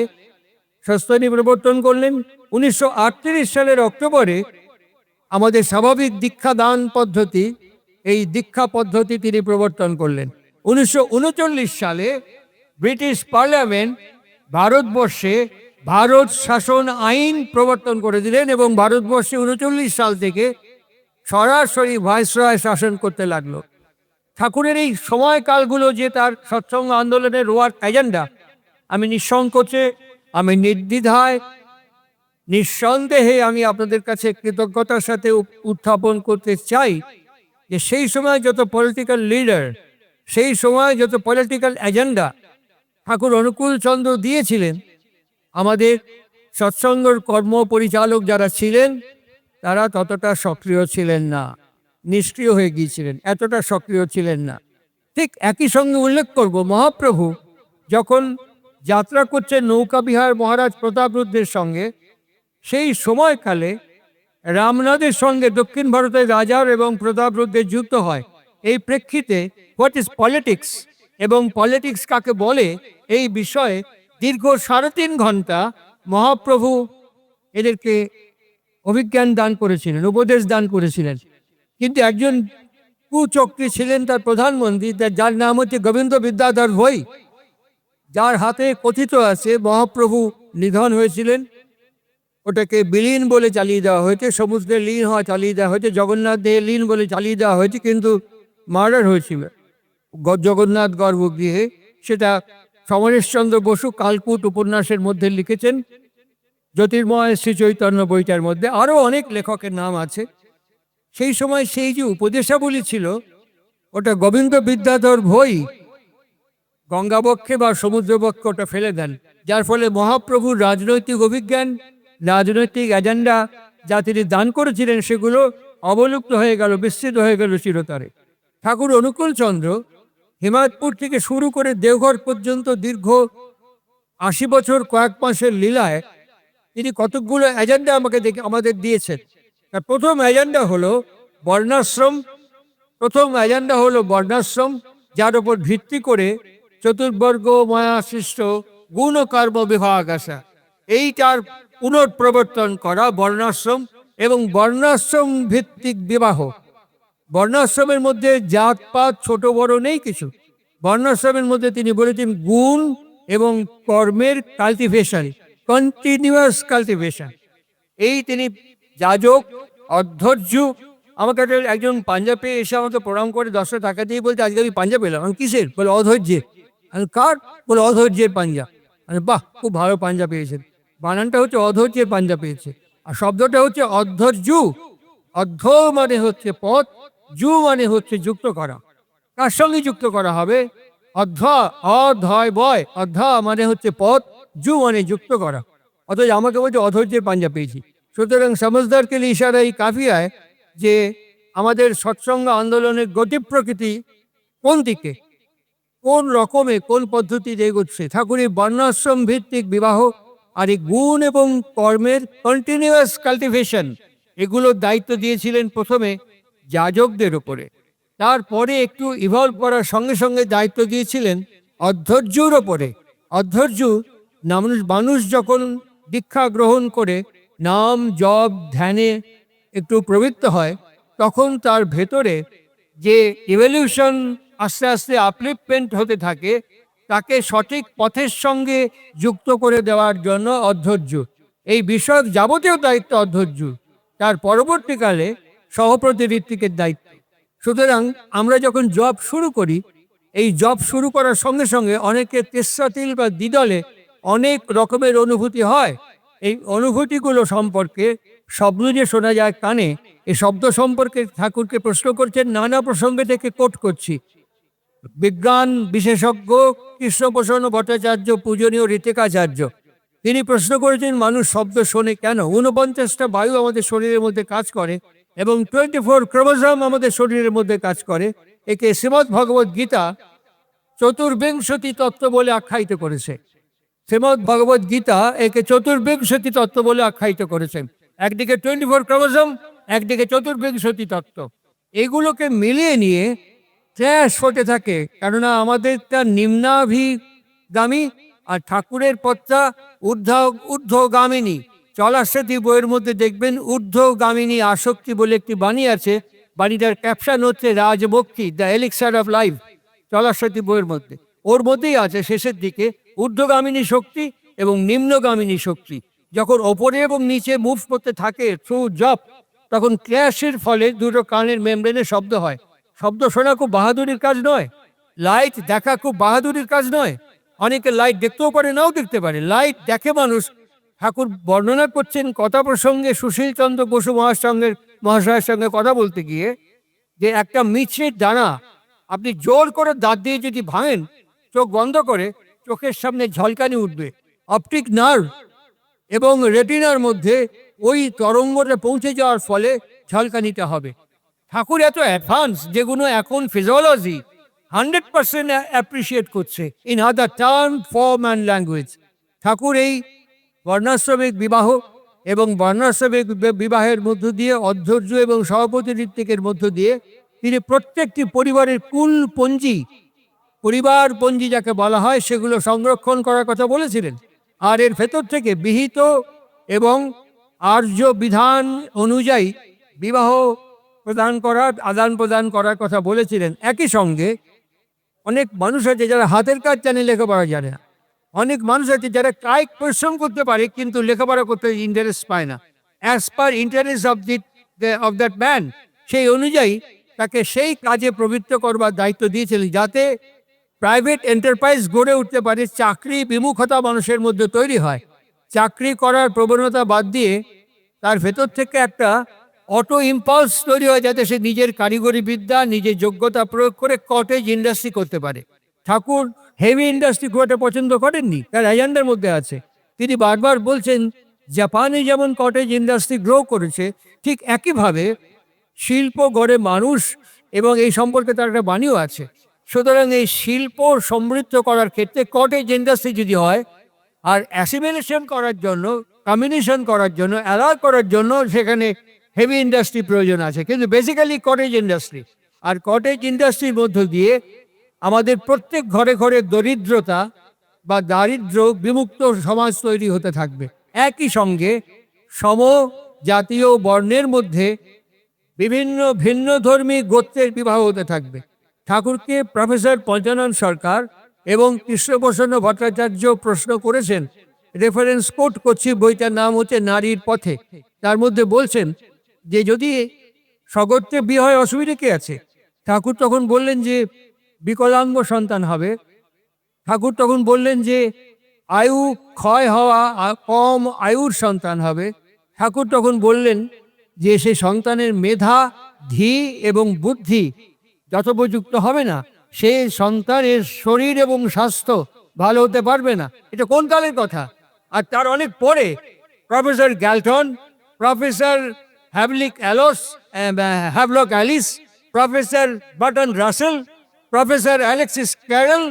সস্তনী প্রবর্তন করলেন। 1938 সালের অক্টোবরে আমাদের স্বাভাবিক দীক্ষা দান পদ্ধতি, এই দীক্ষা পদ্ধতি তিনি প্রবর্তন করলেন। 1939 সালে ব্রিটিশ পার্লামেন্ট ভারতবর্ষে ভারত শাসন আইন প্রবর্তন করে দিলেন এবং ভারতবর্ষে 39 সাল থেকে সরাসরি ভাইসরয় শাসন করতে লাগলো। ঠাকুরের এই সময়কালগুলো যে তার সৎসঙ্গ আন্দোলনের ওয়ার্ক এজেন্ডা, আমি নিঃসংকোচে, আমি নির্দ্বিধায়, নিঃসন্দেহে আমি আপনাদের কাছে কৃতজ্ঞতার সাথে উত্থাপন করতে চাই যে সেই সময় যত পলিটিক্যাল লিডার, সেই সময় যত পলিটিক্যাল এজেন্ডা ঠাকুর অনুকূল চন্দ্র দিয়েছিলেন, আমাদের সৎসঙ্গর কর্ম পরিচালক যারা ছিলেন তারা ততটা সক্রিয় ছিলেন না, নিষ্ক্রিয় হয়ে গিয়েছিলেন, এতটা সক্রিয় ছিলেন না। ঠিক একই সঙ্গে উল্লেখ করব, মহাপ্রভু যখন যাত্রা করছেন নৌকাবিহার মহারাজ প্রতাপরুদ্রের সঙ্গে, সেই সময়কালে রামনাথের সঙ্গে দক্ষিণ ভারতের রাজার এবং প্রতাপরুদ্রের যুদ্ধ হয়। এই প্রেক্ষিতে হোয়াট ইজ পলিটিক্স এবং পলিটিক্স কাকে বলে, এই বিষয়ে দীর্ঘ 3.5 ঘন্টা মহাপ্রভু এদেরকে অভিজ্ঞান দান করেছিলেন, উপদেশ দান করেছিলেন। কিন্তু একজন কুচক্রী ছিলেন তার প্রধানমন্ত্রী, যার নাম হচ্ছে গোবিন্দ বিদ্যাধর ভৈ, যার হাতে কথিত আছে মহাপ্রভু নিধন হয়েছিলেন। ওটাকে বিলীন বলে চালিয়ে দেওয়া হয়েছে, সমুদ্রে লীন হওয়া চালিয়ে দেওয়া হয়েছে, জগন্নাথ দেহে লীন বলে চালিয়ে দেওয়া হয়েছে, কিন্তু মার্ডার হয়েছিল জগন্নাথ গর্ভগৃহে। সেটা সমরেশচন্দ্র বসু কালকুট উপন্যাসের মধ্যে লিখেছেন, জ্যোতির্ময় শ্রী চৈতন্য বইটার মধ্যে, আরও অনেক লেখকের নাম আছে। সেই সময় সেই যে উপদেশাবলী ছিল, ওটা গোবিন্দ বিদ্যাধর ভৈ গঙ্গাবক্ষে বা সমুদ্রবক্ষে ওটা ফেলে দেন, যার ফলে মহাপ্রভুর রাজনৈতিক অভিজ্ঞান, রাজনৈতিক এজেন্ডা যা তিনি দান করেছিলেন, সেগুলো অবলুপ্ত হয়ে গেল, বিস্তৃত হয়ে গেল চিরতরে। ঠাকুর অনুকূল চন্দ্র হিমায়তপুর থেকে শুরু করে দেওঘর পর্যন্ত দীর্ঘ 80 বছর কয়েক মাসের লীলায় তিনি কতকগুলো এজেন্ডা আমাদের দিয়েছেন। তার প্রথম এজেন্ডা হলো বর্ণাশ্রম। যার উপর ভিত্তি করে চতুর্বর্গ মায়াসৃষ্ট গুণ কর্ম বিভাগ আসা, এইটার পুনঃপ্রবর্তন করা বর্ণাশ্রম এবং বর্ণাশ্রম ভিত্তিক বিবাহ। বর্ণাশ্রমের মধ্যে জাতপাত ছোট বড় নেই কিছু। বর্ণাশ্রমের মধ্যে তিনি বলেছেন গুণ এবং কর্মের কাল্টিভেশন, কন্টিনিউয়াস কাল্টিভেশন। এই তিনি যাজক, অধ্যর্য। আমাকে একজন পাঞ্জাবে এসে আমাকে প্রণাম করে 10 টাকা দিয়ে বলছে, আজকে আমি পাঞ্জাব এলাম। আমি কিসের? বলে অধৈর্যের। আমি কার? বলে অধৈর্যের পাঞ্জা। আমি বাহ, খুব ভালো পাঞ্জা পেয়েছেন। বানানটা হচ্ছে অধৈর্যের পাঞ্জা পেয়েছে, আর শব্দটা হচ্ছে অধ্যর্য। অর্ধ মানে হচ্ছে পথ, যু মানে হচ্ছে যুক্ত করা। কার সঙ্গে যুক্ত করা হবে? অধয় বয়, অধ্যা মানে হচ্ছে পথ, যু মানে যুক্ত করা। অথচ আমাকে বলছে অধৈর্যের পাঞ্জা পেয়েছি। সুতরাং সমজদারকে ইশারা এই কাফিয়ায় যে আমাদের সৎসঙ্গ আন্দোলনের গতি প্রকৃতি কোন দিকে, কোন রকমে, কোন পদ্ধতিতে এগোচ্ছে। ঠাকুরের বর্ণাশ্রম ভিত্তিক বিবাহ আর এই গুণ এবং কর্মের কন্টিনিউয়াস কাল্টিভেশন, এগুলোর দায়িত্ব দিয়েছিলেন প্রথমে যাজকদের উপরে। তারপরে একটু ইভলভ করার সঙ্গে সঙ্গে দায়িত্ব দিয়েছিলেন অধ্যর্যর ওপরে। অধ্যর্য মানুষ যখন দীক্ষা গ্রহণ করে নাম জপ ধ্যানে একটু প্রবৃত্ত হয়, তখন তার ভেতরে যে ইভলিউশন আস্তে আস্তে আপলিফমেন্ট হতে থাকে, তাকে সঠিক পথের সঙ্গে যুক্ত করে দেওয়ার জন্য অধ্যর্য। এই বিষয়ক যাবতীয় দায়িত্ব অধ্যর্য। তার পরবর্তীকালে সহপ্রতি ঋত্বিকের দায়িত্ব। সুতরাং আমরা যখন জব শুরু করি, এই জব শুরু করার সঙ্গে সঙ্গে অনেকের তেস্রাতিল বা দ্বিদলে অনেক রকমের অনুভূতি হয়। এই অনুভূতিগুলো সম্পর্কে শব্দ যে শোনা যায় কানে, এই শব্দ সম্পর্কে ঠাকুরকে প্রশ্ন করছেন, নানা প্রসঙ্গে থেকে কোট করছি। বিজ্ঞান বিশেষজ্ঞ কৃষ্ণপ্রসন্ন ভট্টাচার্য, পূজনীয় ঋতিকাচার্য, তিনি প্রশ্ন করেছেন মানুষ শব্দ শোনে কেন। 49টা বায়ু আমাদের শরীরের মধ্যে কাজ করে এবং 24 ক্রোমোজোম আমাদের শরীরের মধ্যে কাজ করে। একে শ্রীমদ্ ভগবত গীতা চতুর্বিংশতি তত্ত্ব বলে আখ্যায়িত করেছে। শ্রীমদ্ ভগবত গীতা একে চতুর্বিংশতি তত্ত্ব বলে আখ্যায়িত করেছেন। একদিকে 24 ক্রোমোজোম, একদিকে চতুর্বিংশতি তত্ত্ব। এগুলোকে মিলিয়ে নিয়ে ক্ল্যাশ হতে থাকে, কেননা আমাদেরটা নিম্নাভিগামী আর ঠাকুরের পথটা ঊর্ধ্বগামিনী। চলাশ্রী বইয়ের মধ্যে দেখবেন ঊর্ধ্বগামিনী আসক্তি বলে একটি বাণী আছে। বাণীটার ক্যাপশন হচ্ছে রাজবক্তি, দ্য এলিক্সার অফ লাইফ, চলাশ্রী বইয়ের মধ্যে। ওর মধ্যেই আছে শেষের দিকে ঊর্ধ্বগামিনী শক্তি এবং নিম্নগামিনী শক্তি। যখন ওপরে এবং নিচে মুভ করতে থাকে থ্রু জপ, তখন ক্ল্যাশের ফলে দুটো কানের মেমব্রেনে শব্দ হয়। শব্দ শোনা খুব বাহাদুরির কাজ নয়, লাইট দেখা খুব বাহাদুরির কাজ নয়। অনেকে লাইট দেখতেও পারে, নাও দেখতে পারে। লাইট দেখে মানুষ। ঠাকুর বর্ণনা করছেন কথা প্রসঙ্গে সুশীল চন্দ্র বসু মহাশয়ের সঙ্গে কথা বলতে গিয়ে, যে একটা মিছরির দানা আপনি জোর করে দাঁত দিয়ে যদি ভাঙেন, চোখ বন্ধ করে, চোখের সামনে ঝলকানি উঠবে। অপটিক নার্ভ এবং রেটিনার মধ্যে ওই তরঙ্গটা পৌঁছে যাওয়ার ফলে ঝলকানিটা হবে। ঠাকুর এত অ্যাডভান্স, যেগুলো এখন ফিজিওলজি 100% অ্যাপ্রিসিয়েট করছে in other term, form and language. Thakur এই বর্ণাশ্রমিক বিবাহ এবং বর্ণাশ্রমিক বিবাহের মধ্য দিয়ে, অধৈর্য এবং সভাপতি ঋত্বিকের মধ্য দিয়ে তিনি প্রত্যেকটি পরিবারের কুল পঞ্জি, পরিবার পঞ্জি যাকে বলা হয়, সেগুলো সংরক্ষণ করার কথা বলেছিলেন। আর এর ভেতর থেকে বিহিত এবং আর্য বিধান অনুযায়ী বিবাহ প্রদান করার, আদান প্রদান করার কথা বলেছিলেন। একই সঙ্গে অনেক মানুষ আছে যারা হাতের কাজ জানে, লেখাপড়া জানে না। অনেক মানুষ আছে যারা কায়িক পরিশ্রম করতে পারে কিন্তু লেখাপড়া করতে ইন্টারেস্ট পায় না। As per interest of that man, সেই অনুযায়ী তাকে সেই কাজে প্রবৃত্ত করবার দায়িত্ব দিয়েছিলেন, যাতে প্রাইভেট এন্টারপ্রাইজ গড়ে উঠতে পারে, চাকরি বিমুখতা মানুষের মধ্যে তৈরি হয়। চাকরি করার প্রবণতা বাদ দিয়ে তার ভেতর থেকে একটা অটো ইম্পালস তৈরি হয়, যাতে সে নিজের কারিগরি বিদ্যা, নিজের যোগ্যতা প্রয়োগ করে কটেজ ইন্ডাস্ট্রি করতে পারে। ঠাকুর হেভি ইন্ডাস্ট্রি খুব একটা পছন্দ করেননি, তার এজেন্ডার মধ্যে আছে। তিনি বারবার বলছেন, জাপানে যেমন কটেজ ইন্ডাস্ট্রি গ্রো করেছে, ঠিক একইভাবে শিল্প গড়ে মানুষ, এবং এই সম্পর্কে তার একটা বাণীও আছে। সুতরাং এই শিল্প সমৃদ্ধ করার ক্ষেত্রে কটেজ ইন্ডাস্ট্রি যদি হয়, আর অ্যাসিমিলেশন করার জন্য, কমিউনিকেশন করার জন্য, অ্যালাউ করার জন্য সেখানে হেভি ইন্ডাস্ট্রি প্রয়োজন আছে, কিন্তু বেসিক্যালি কটেজ ইন্ডাস্ট্রি। আর কটেজ ইন্ডাস্ট্রির মধ্য দিয়ে আমাদের প্রত্যেক ঘরে ঘরে দরিদ্রতা বা দারিদ্র্য বিমুক্ত সমাজ তৈরি হতে থাকবে। একই সঙ্গে সম জাতীয় বর্ণের মধ্যে বিভিন্ন ভিন্নধর্মী গোত্রের বিবাহ হতে থাকবে। ঠাকুরকে প্রফেসর পঞ্চানন সরকার এবং কৃষ্ণপ্রসন্ন ভট্টাচার্য প্রশ্ন করেছেন, রেফারেন্স কোট করছি, বইটার নাম হচ্ছে নারীর পথে। তার মধ্যে বলছেন যে যদি স্বগোত্রে বিয়ে হয় অসুবিধা কি আছে? ঠাকুর তখন বললেন যে বিকলাঙ্গ সন্তান হবে। ঠাকুর তখন বললেন যে আয়ু ক্ষয় হওয়া, কম আয়ুর সন্তান হবে। ঠাকুর তখন বললেন যে সে সন্তানের মেধা, ধী এবং বুদ্ধি যথোপযুক্ত হবে না, সে সন্তানের শরীর এবং স্বাস্থ্য ভালো হতে পারবে না। এটা কোন কালের কথা? আর তার অনেক পরে professor Galton, professor Havelock Ellis, professor Bertrand Russell, professor Alexis Carrel,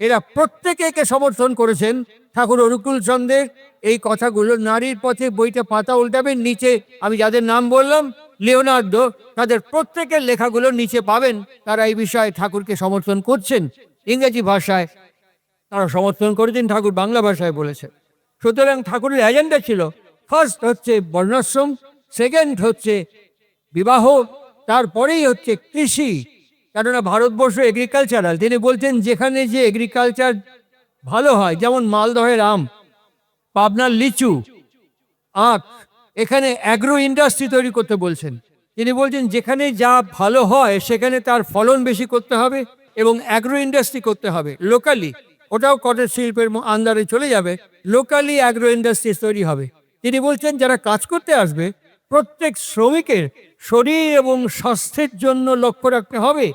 এরা প্রত্যেকে একে সমর্থন করেছেন। ঠাকুর অনুকূল চন্দ্রের এই কথাগুলো নারীর পথে বইটা পাতা উল্টাবেন, নিচে আমি যাদের নাম বললাম, লিওনার্দো, তাদের প্রত্যেকের লেখাগুলো নিচে পাবেন। তারা এই বিষয়ে ঠাকুরকে সমর্থন করছেন। ইংরেজি ভাষায় তারা সমর্থন করেছেন, ঠাকুর বাংলা ভাষায় বলেছেন। সুতরাং ঠাকুরের এজেন্ডা ছিল, ফার্স্ট হচ্ছে বর্ণাশ্রম, সেকেন্ড হচ্ছে বিবাহ, তারপরেই হচ্ছে কৃষি। কেননা ভারতবর্ষ এগ্রিকালচারাল। তিনি বলছেন যেখানে যে এগ্রিকালচার ভালো হয়, যেমন মালদহের আম, পাবনার লিচু, আখ, এখানে অ্যাগ্রো ইন্ডাস্ট্রি তৈরি করতে বলছেন। তিনি বলছেন যেখানে যা ভালো হয় সেখানে তার ফলন বেশি করতে হবে এবং অ্যাগ্রো ইন্ডাস্ট্রি করতে হবে লোকালি। ওটাও কটেজ শিল্পের আন্ডারে চলে যাবে, লোকালি অ্যাগ্রো ইন্ডাস্ট্রি তৈরি হবে। তিনি বলছেন যারা কাজ করতে আসবে প্রত্যেক শ্রমিকের শরীর এবং স্বাস্থ্যের জন্য লক্ষ্য রাখতে হবে।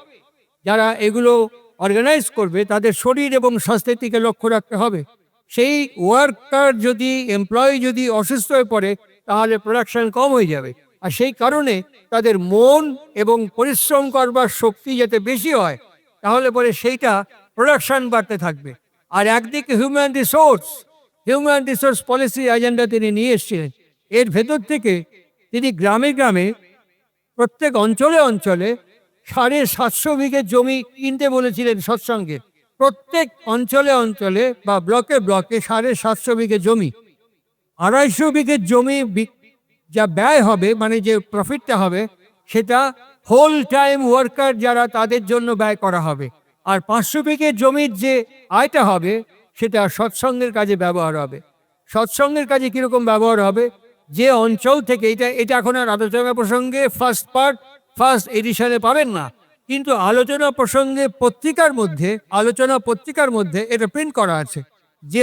যারা এগুলো অর্গানাইজ করবে তাদের শরীর এবং স্বাস্থ্যের দিকে লক্ষ্য রাখতে হবে। সেই ওয়ার্কার যদি এমপ্লয়ি যদি অসুস্থ হয়ে পড়ে তাহলে প্রোডাকশন কম হয়ে যাবে। আর সেই কারণে তাদের মন এবং পরিশ্রম করবার শক্তি যাতে বেশি হয় তাহলে পরে সেইটা প্রোডাকশন বাড়তে থাকবে। আর একদিকে হিউম্যান রিসোর্স পলিসি এজেন্ডা তিনি নিয়ে এসেছিলেন। এর ভেতর থেকে তিনি গ্রামে গ্রামে প্রত্যেক অঞ্চলে অঞ্চলে 750 বিঘে জমি কিনতে বলেছিলেন সৎসঙ্গে। প্রত্যেক অঞ্চলে অঞ্চলে বা ব্লকে ব্লকে 750 বিঘে জমি, 250 বিঘে জমি যা ব্যয় হবে মানে যে প্রফিটটা হবে সেটা হোল টাইম ওয়ার্কার যারা তাদের জন্য ব্যয় করা হবে। আর 500 বিঘে জমির যে আয়টা হবে সেটা সৎসঙ্গের কাজে ব্যবহার হবে। সৎসঙ্গের কাজে কীরকম ব্যবহার হবে, যে অঞ্চল থেকে এটা এখন আর আলোচনা প্রসঙ্গে ফার্স্ট এডিশনে পাবেন না, কিন্তু আলোচনা প্রসঙ্গে আলোচনা পত্রিকার মধ্যে এটা প্রিন্ট করা আছে। যে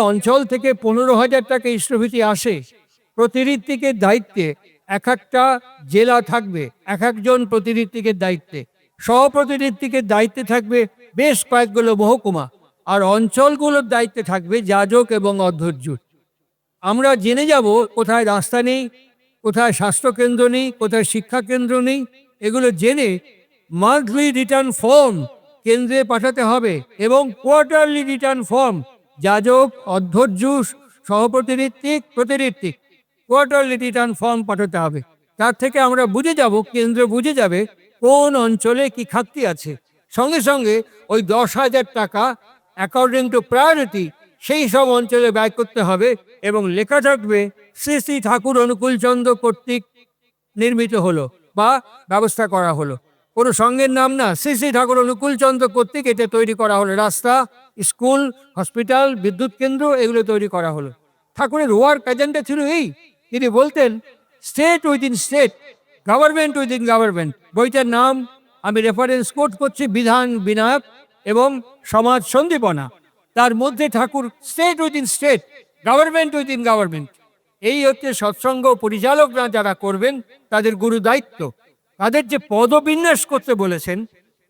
অঞ্চল থেকে 15,000 টাকা ইষ্টভীতি আসে, প্রতিনিধিকের দায়িত্বে এক একটা জেলা থাকবে, এক একজন প্রতিনিধিকের দায়িত্বে, সহপ্রতিনিধিকের দায়িত্বে থাকবে বেশ কয়েকগুলো মহকুমা, আর অঞ্চলগুলোর দায়িত্বে থাকবে যাজক এবং অধ্যর্য। আমরা জেনে যাব কোথায় রাস্তা নেই, কোথায় স্বাস্থ্যকেন্দ্র নেই, কোথায় শিক্ষা কেন্দ্র নেই। এগুলো জেনে মান্থলি রিটার্ন ফর্ম কেন্দ্রে পাঠাতে হবে এবং কোয়ার্টারলি রিটার্ন ফর্ম যাজক, অধ্যর্য, সহপ্রতিনিধি, কোয়ার্টারলি রিটার্ন ফর্ম পাঠাতে হবে। তার থেকে আমরা বুঝে যাব, কেন্দ্র বুঝে যাবে কোন অঞ্চলে কি খাতি আছে। সঙ্গে সঙ্গে ওই 10,000 টাকা অ্যাকর্ডিং টু প্রায়োরিটি সেই সব অঞ্চলে ব্যয় করতে হবে এবং লেখা থাকবে শ্রী শ্রী ঠাকুর অনুকূলচন্দ্র কর্তৃক নির্মিত হলো বা ব্যবস্থা করা হলো। কোনো সঙ্গের নাম না, শ্রী শ্রী ঠাকুর অনুকূলচন্দ্র কর্তৃক এটা তৈরি করা হলো। রাস্তা, স্কুল, হসপিটাল, বিদ্যুৎ কেন্দ্র এগুলো তৈরি করা হলো। ঠাকুরের ওয়ার্ক এজেন্ডা ছিল এই, তিনি বলতেন state within state, government within government. বইটার নাম আমি রেফারেন্স কোট করছি, বিধান বিনায়ক এবং সমাজ সন্দীপনা। তার মধ্যে Thakur state within state, government within government, এই হচ্ছে সৎসঙ্গ পরিচালকরা যারা করবেন তাদের গুরু দায়িত্ব। তাদের যে পদবিন্যাস করতে বলেছেন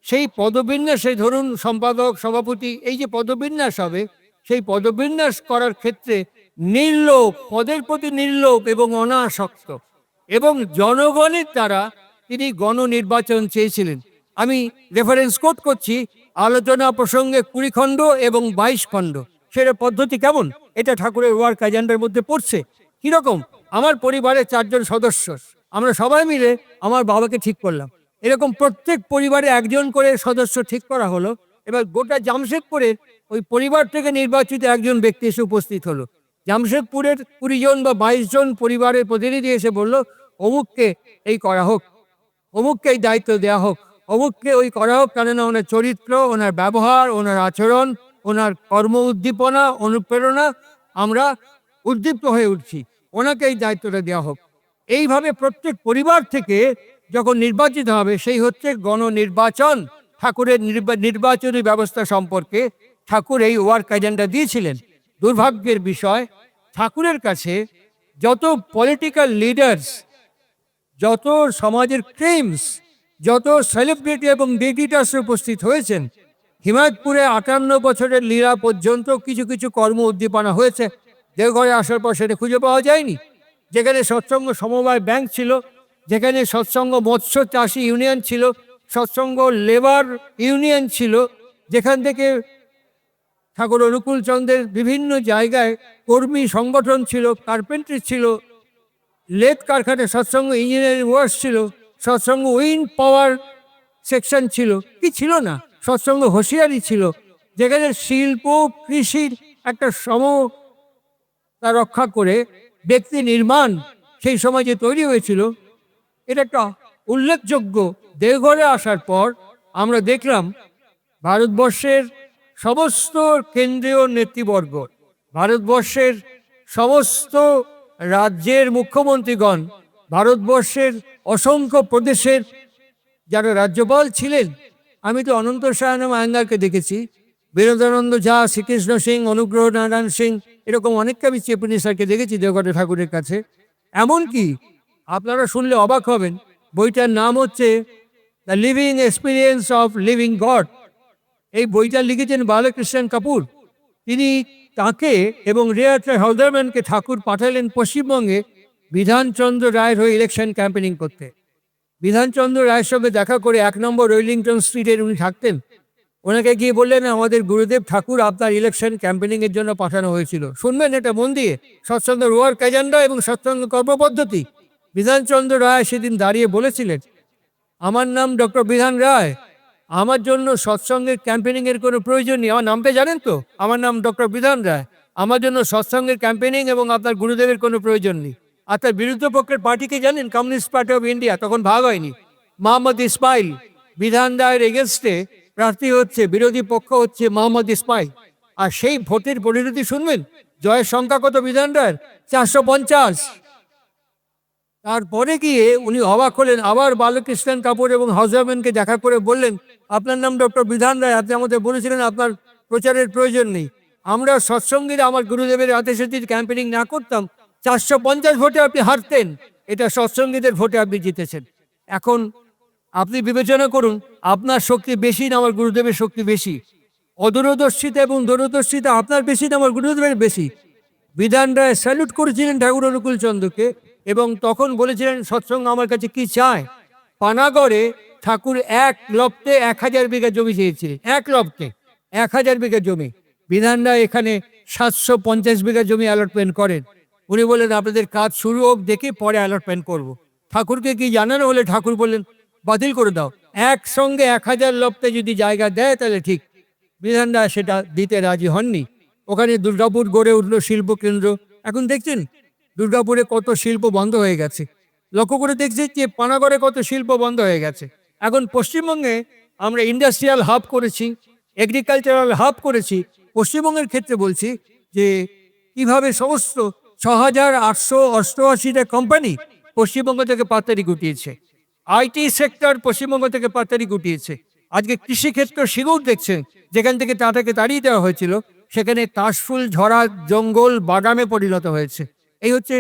সেই পদবিন্যাসে ধরুন সম্পাদক, সভাপতি, এই যে পদবিন্যাস হবে সেই পদবিন্যাস করার ক্ষেত্রে নির্লোভ, পদের প্রতি নির্লোভ এবং অনাসক্ত এবং জনগণের দ্বারা তিনি গণনির্বাচন চেয়েছিলেন। আমি রেফারেন্স কোট করছি, আলোচনা প্রসঙ্গে 20 খণ্ড এবং 22 খণ্ড। সেটা পদ্ধতি কেমন, এটা ঠাকুরের ওয়ার্ক এজেন্ডার মধ্যে পড়ছে। কীরকম, আমার পরিবারে 4 জন সদস্য, আমরা সবাই মিলে আমার বাবাকে ঠিক করলাম। এরকম প্রত্যেক পরিবারে 1 জন করে সদস্য ঠিক করা হলো। এবার গোটা জামশেদপুরের ওই পরিবার থেকে নির্বাচিত 1 জন ব্যক্তি এসে উপস্থিত হলো। জামশেদপুরের 20 জন বা 22 জন পরিবারের প্রতিনিধি এসে বলল অমুককে এই করা হোক, অমুককে এই দায়িত্ব দেওয়া হোক, অমুককে ওই করা হোক, কেননা ওনার চরিত্র, ওনার ব্যবহার, ওনার আচরণ, ওনার কর্ম উদ্দীপনা, অনুপ্রেরণা, আমরা উদ্দীপ্ত হয়ে উঠছি, ওনাকে এই দায়িত্বটা দেওয়া হোক। এইভাবে প্রত্যেক পরিবার থেকে যখন নির্বাচিত হবে সেই হচ্ছে গণনির্বাচন। ঠাকুরের নির্বাচনী ব্যবস্থা সম্পর্কে ঠাকুর এই ওয়ার্ক এজেন্ডা দিয়েছিলেন। দুর্ভাগ্যের বিষয়, ঠাকুরের কাছে যত পলিটিক্যাল লিডার্স, যত সমাজের ক্রিমস, যত সেলিব্রিটি এবং ডিগনিটার্স উপস্থিত হয়েছেন, হিমায়তপুরে 58 বছরের লীলা পর্যন্ত কিছু কিছু কর্ম উদ্দীপনা হয়েছে, দেওঘরে আসার পর সেটা খুঁজে পাওয়া যায়নি। যেখানে সৎসঙ্গ সমবায় ব্যাংক ছিল, যেখানে সৎসঙ্গ মৎস্য চাষী ইউনিয়ন ছিল, সৎসঙ্গ লেবার ইউনিয়ন ছিল, যেখান থেকে ঠাকুর অনুকূলচন্দ্রের বিভিন্ন জায়গায় কর্মী সংগঠন ছিল, কার্পেন্ট্রি ছিল, লেদ কারখানা, সৎসঙ্গ ইঞ্জিনিয়ারিং ওয়ার্কস ছিল, সৎসঙ্গ উইন্ড পাওয়ার সেকশন ছিল, কি ছিল না, সৎসঙ্গ হুঁশিয়ারি ছিল, যেখানে শিল্প কৃষির একটা তা রক্ষা করে ব্যক্তি নির্মাণ সেই সময় যে তৈরি হয়েছিল, এটা একটা উল্লেখযোগ্য। দেওঘরে আসার পর আমরা দেখলাম ভারতবর্ষের সমস্ত কেন্দ্রীয় নেতৃবর্গ, ভারতবর্ষের সমস্ত রাজ্যের মুখ্যমন্ত্রীগণ, ভারতবর্ষের অসংখ্য প্রদেশের যারা রাজ্যপাল ছিলেন, আমি তো অনন্ত সায়নম আয়েঙ্গারকে দেখেছি, বিনোদানন্দ ঝা, শ্রীকৃষ্ণ সিং, অনুগ্রহ নারায়ণ সিং, এরকম অনেককে আমি চিফ মিনিস্টারকে দেখেছি দেওঘরে ঠাকুরের কাছে। এমনকি আপনারা শুনলে অবাক হবেন, বইটার নাম হচ্ছে the living experience of living god. এই বইটা লিখেছেন বালকৃষ্ণ কাপুর। তিনি তাকে এবং রেয়ার হালদারম্যানকে ঠাকুর পাঠালেন পশ্চিমবঙ্গে বিধানচন্দ্র রায়ের হয়ে ইলেকশন ক্যাম্পেনিং করতে। বিধানচন্দ্র রায়ের সঙ্গে দেখা করে 1 নম্বর ওয়েলিংটন স্ট্রিটের উনি থাকতেন। ওনাকে গিয়ে বললেন, আমাদের গুরুদেব ঠাকুর আপনার ইলেকশন ক্যাম্পেনিংয়ের জন্য পাঠানো হয়েছিল। শুনবেন এটা মন দিয়ে, সৎসঙ্গের ওয়ার্ক এজেন্ডা এবং সৎসঙ্গ কর্মপদ্ধতি। বিধানচন্দ্র রায় সেদিন দাঁড়িয়ে বলেছিলেন, আমার নাম ডক্টর বিধান রায়, আমার জন্য সৎসঙ্গের ক্যাম্পেনিংয়ের কোনো প্রয়োজন নেই। আমার নামটা জানেন তো, আমার নাম ডক্টর বিধান রায়, আমার জন্য সৎসঙ্গের ক্যাম্পেনিং এবং আপনার গুরুদেবের কোনো প্রয়োজন নেই। আর তার বিরুদ্ধ পক্ষের পার্টিকে জানেন, কমিউনিস্ট পার্টি অফ ইন্ডিয়া, তখন ভাগ হয়নি। মোহাম্মদ ইসমাইল বিধান রায়ের এগেনস্টে প্রার্থী হচ্ছে, বিরোধী পক্ষ হচ্ছে মোহাম্মদ ইসমাইল। আর সেই ভোটের পরিণতি শুনবেন, জয়ের সংখ্যা কত বিধান রায়ের? 450। তারপরে গিয়ে উনি অবাক হলেন, আবার বালকৃষ্ণ কাপুর এবং হাউজারম্যানকে দেখা করে বললেন, আপনার নাম ডক্টর বিধান রায়, আপনি আমাদের বলেছিলেন আপনার প্রচারের প্রয়োজন নেই। আমরা সৎসঙ্গীরা আমার গুরুদেবের আদেশে ক্যাম্পেনিং না করতাম, 450 ভোটে আপনি হারতেন। এটা সৎসঙ্গীদের ভোটে আপনি জিতেছেন। এখন আপনি বিবেচনা করুন, আপনার শক্তি বেশি না আমার গুরুদেবের শক্তি বেশি? অদূরদর্শিতা এবং দূরদর্শিতা আপনার বেশি না আমার গুরুদেবের বেশি? বিধান রায় স্যালুট করেছিলেন ঠাকুর অনুকূল চন্দ্রকে এবং তখন বলেছিলেন, সৎসঙ্গ আমার কাছে কি চায়? পানাগড়ে ঠাকুর 1 লপ্তে 1000 বিঘা জমি চেয়েছিলেন। 1 লপ্তে 1000 বিঘা জমি। বিধান রায় এখানে 750 বিঘা জমি অ্যালটমেন্ট করেন। উনি বললেন, আপনাদের কাজ শুরু হোক, দেখে পরে অ্যালটমেন্ট করব। ঠাকুরকে কি জানানো হলে ঠাকুর বললেন, বাতিল করে দাও। একসঙ্গে 1000 লপ্তে যদি জায়গা দেয় তাহলে ঠিক। বিধান রায় সেটা দিতে রাজি হননি। ওখানে দুর্গাপুর গড়ে উঠলো শিল্প কেন্দ্র। এখন দেখছেন দুর্গাপুরে কত শিল্প বন্ধ হয়ে গেছে। লক্ষ্য করে দেখছি যে পানাগড়ে কত শিল্প বন্ধ হয়ে গেছে। এখন পশ্চিমবঙ্গে আমরা ইন্ডাস্ট্রিয়াল হাব করেছি, এগ্রিকালচারাল হাব করেছি। পশ্চিমবঙ্গের ক্ষেত্রে বলছি যে কিভাবে সমস্ত 6888টা কোম্পানি পশ্চিমবঙ্গ থেকে পাতারি গুটিয়েছে। আইটি সেক্টর পশ্চিমবঙ্গ থেকে পাতারি গুটিয়েছে। আজকে কৃষিক্ষেত্র সিঙ্গুর দেখছেন, যেখান থেকে টাটাকে তাড়িয়ে দেওয়া হয়েছিল, সেখানে কাশফুল ঝরা জঙ্গল বাগানে পরিণত হয়েছে। এই হচ্ছে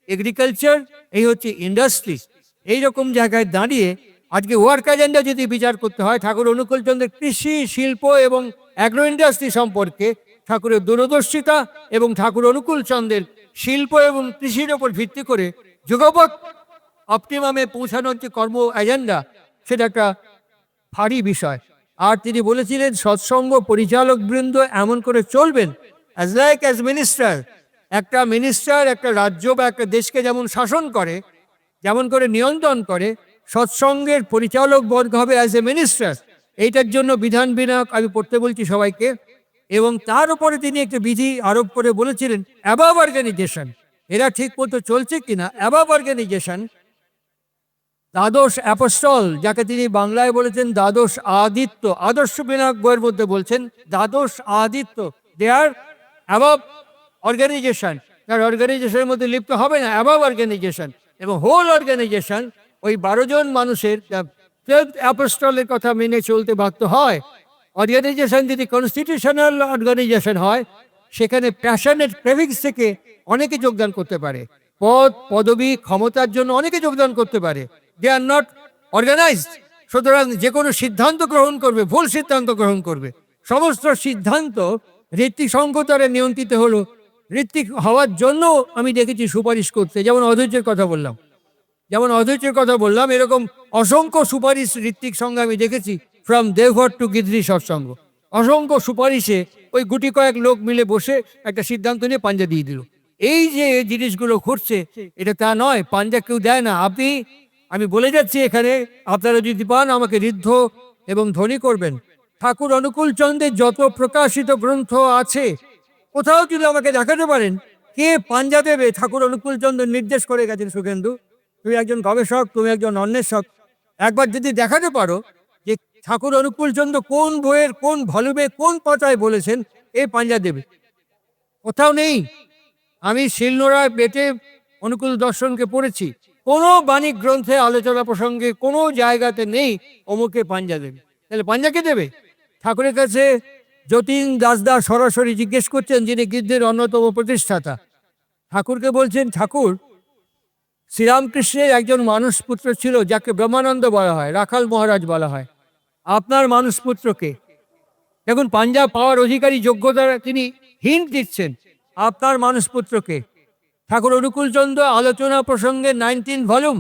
এগ্রিকালচার, এই হচ্ছে ইন্ডাস্ট্রি। এইরকম জায়গায় দাঁড়িয়ে আজকে ওয়ার্ক এজেন্ডা যদি বিচার করতে হয়, ঠাকুর অনুকূল চন্দ্রের কৃষি, শিল্প এবং অ্যাগ্রো ইন্ডাস্ট্রি সম্পর্কে ঠাকুরের দূরদর্শিতা এবং ঠাকুর অনুকূল চন্দ্রের শিল্প এবং কৃষির ওপর ভিত্তি করে যুগপৎ অপটিমামে পৌঁছানোর যে কর্ম এজেন্ডা, সেটা একটা ভারী বিষয়। আর তিনি বলেছিলেন, সৎসঙ্গ পরিচালক বৃন্দ এমন করে চলবেন অ্যাজ লাইক অ্যাজ মিনিস্টার। একটা মিনিস্টার একটা রাজ্য বা একটা দেশকে যেমন শাসন করে, যেমন করে নিয়ন্ত্রণ করে, সৎসঙ্গের পরিচালক বর্গ হবে অ্যাজ এ মিনিস্টার। এইটার জন্য বিধান বিনায়ক আমি পড়তে বলছি সবাইকে। এবং তার উপরে তিনি একটা বিধি আরোপ করে বলেছিলেন, অ্যাবাভ অর্গানাইজেশন, এরা ঠিক মতো চলছে কিনা। অ্যাবাভ অর্গানাইজেশন, দ্বাদশ অ্যাপোস্টল, যাকে তিনি বাংলায় বলেছেন দ্বাদশ আদিত্য, আদর্শ বিনায়ক বইয়ের মধ্যে বলছেন দ্বাদশ আদিত্য, দে আর অ্যাবাভ অর্গানাইজেশন। তার অর্গানাইজেশনের মধ্যে লিপ্ত হবে না, অ্যাবাভ অর্গানাইজেশন। এবং হোল অর্গানাইজেশন ওই 12 জন মানুষের 12th অ্যাপোস্টলের কথা মেনে চলতে বাধ্য হয়। অর্গানাইজেশন যদি কনস্টিটিউশনাল অর্গানাইজেশন হয়, সেখানে প্যাশনেট ক্রেভিংস থেকে অনেকে যোগদান করতে পারে, পদ পদবি ক্ষমতার জন্য অনেকে যোগদান করতে পারে। দে আর নট অর্গানাইজড। সুতরাং যে কোনো সিদ্ধান্ত গ্রহণ করবে, ভুল সিদ্ধান্ত গ্রহণ করবে। সমস্ত সিদ্ধান্ত ঋত্বিক সংকটারে নিয়ন্ত্রিত হলো। ঋত্বিক হওয়ার জন্য আমি দেখেছি সুপারিশ করতে, যেমন অধৈর্যের কথা বললাম, এরকম অসংখ্য সুপারিশ ঋত্বিক সঙ্গে আমি দেখেছি, ফ্রম দেওঘর টু গিদ্রি সৎসঙ্গ। অসংখ্য সুপারিশে ওই গুটি কয়েক লোক মিলে বসে একটা সিদ্ধান্ত নিয়ে পাঞ্জা দিয়ে দিল। এই যে জিনিসগুলো ঘটছে, এটা তা নয়, পাঞ্জা কেউ দেয় না। আমি বলে যাচ্ছি এখানে, আপনারা যদি পান আমাকে ঋদ্ধ এবং ধনী করবেন। ঠাকুর অনুকূল চন্দ্রের যত প্রকাশিত গ্রন্থ আছে, কোথাও যদি আমাকে দেখাতে পারেন কে পাঞ্জা দেবে, ঠাকুর অনুকূল চন্দ্র নির্দেশ করে গেছেন, সুখেন্দু তুমি একজন গবেষক, তুমি একজন অন্বেষক, একবার যদি দেখাতে পারো যে ঠাকুর অনুকূল চন্দ্র কোন বইয়ের কোন ভলিউমে কোন পাতায় বলেছেন এ পাঞ্জা দেবে, কোথাও নেই। আমি শিলনোড়ায় বেটে অনুকূল দর্শনকে পড়েছি, কোনো বাণিক গ্রন্থে আলোচনা প্রসঙ্গে কোনো জায়গাতে নেই অমুকে পাঞ্জা দেবে। তাহলে পাঞ্জাকে দেবে? ঠাকুরের কাছে যতীন দাসদা সরাসরি জিজ্ঞেস করছেন, যিনি গিদ্ধের অন্যতম প্রতিষ্ঠাতা। ঠাকুরকে বলছেন, ঠাকুর শ্রীরামকৃষ্ণের একজন মানসপুত্র ছিল যাকে ব্রহ্মানন্দ বলা হয়, রাখাল মহারাজ বলা হয়। আপনার মানসপুত্রকে দেখুন, পাঞ্জাব পাওয়ার অধিকারী যোগ্যতা তিনি হিন্ট দিচ্ছেন। আপনার মানসপুত্রকে ঠাকুর অনুকূলচন্দ্র আলোচনা প্রসঙ্গে 19 ভলিউম,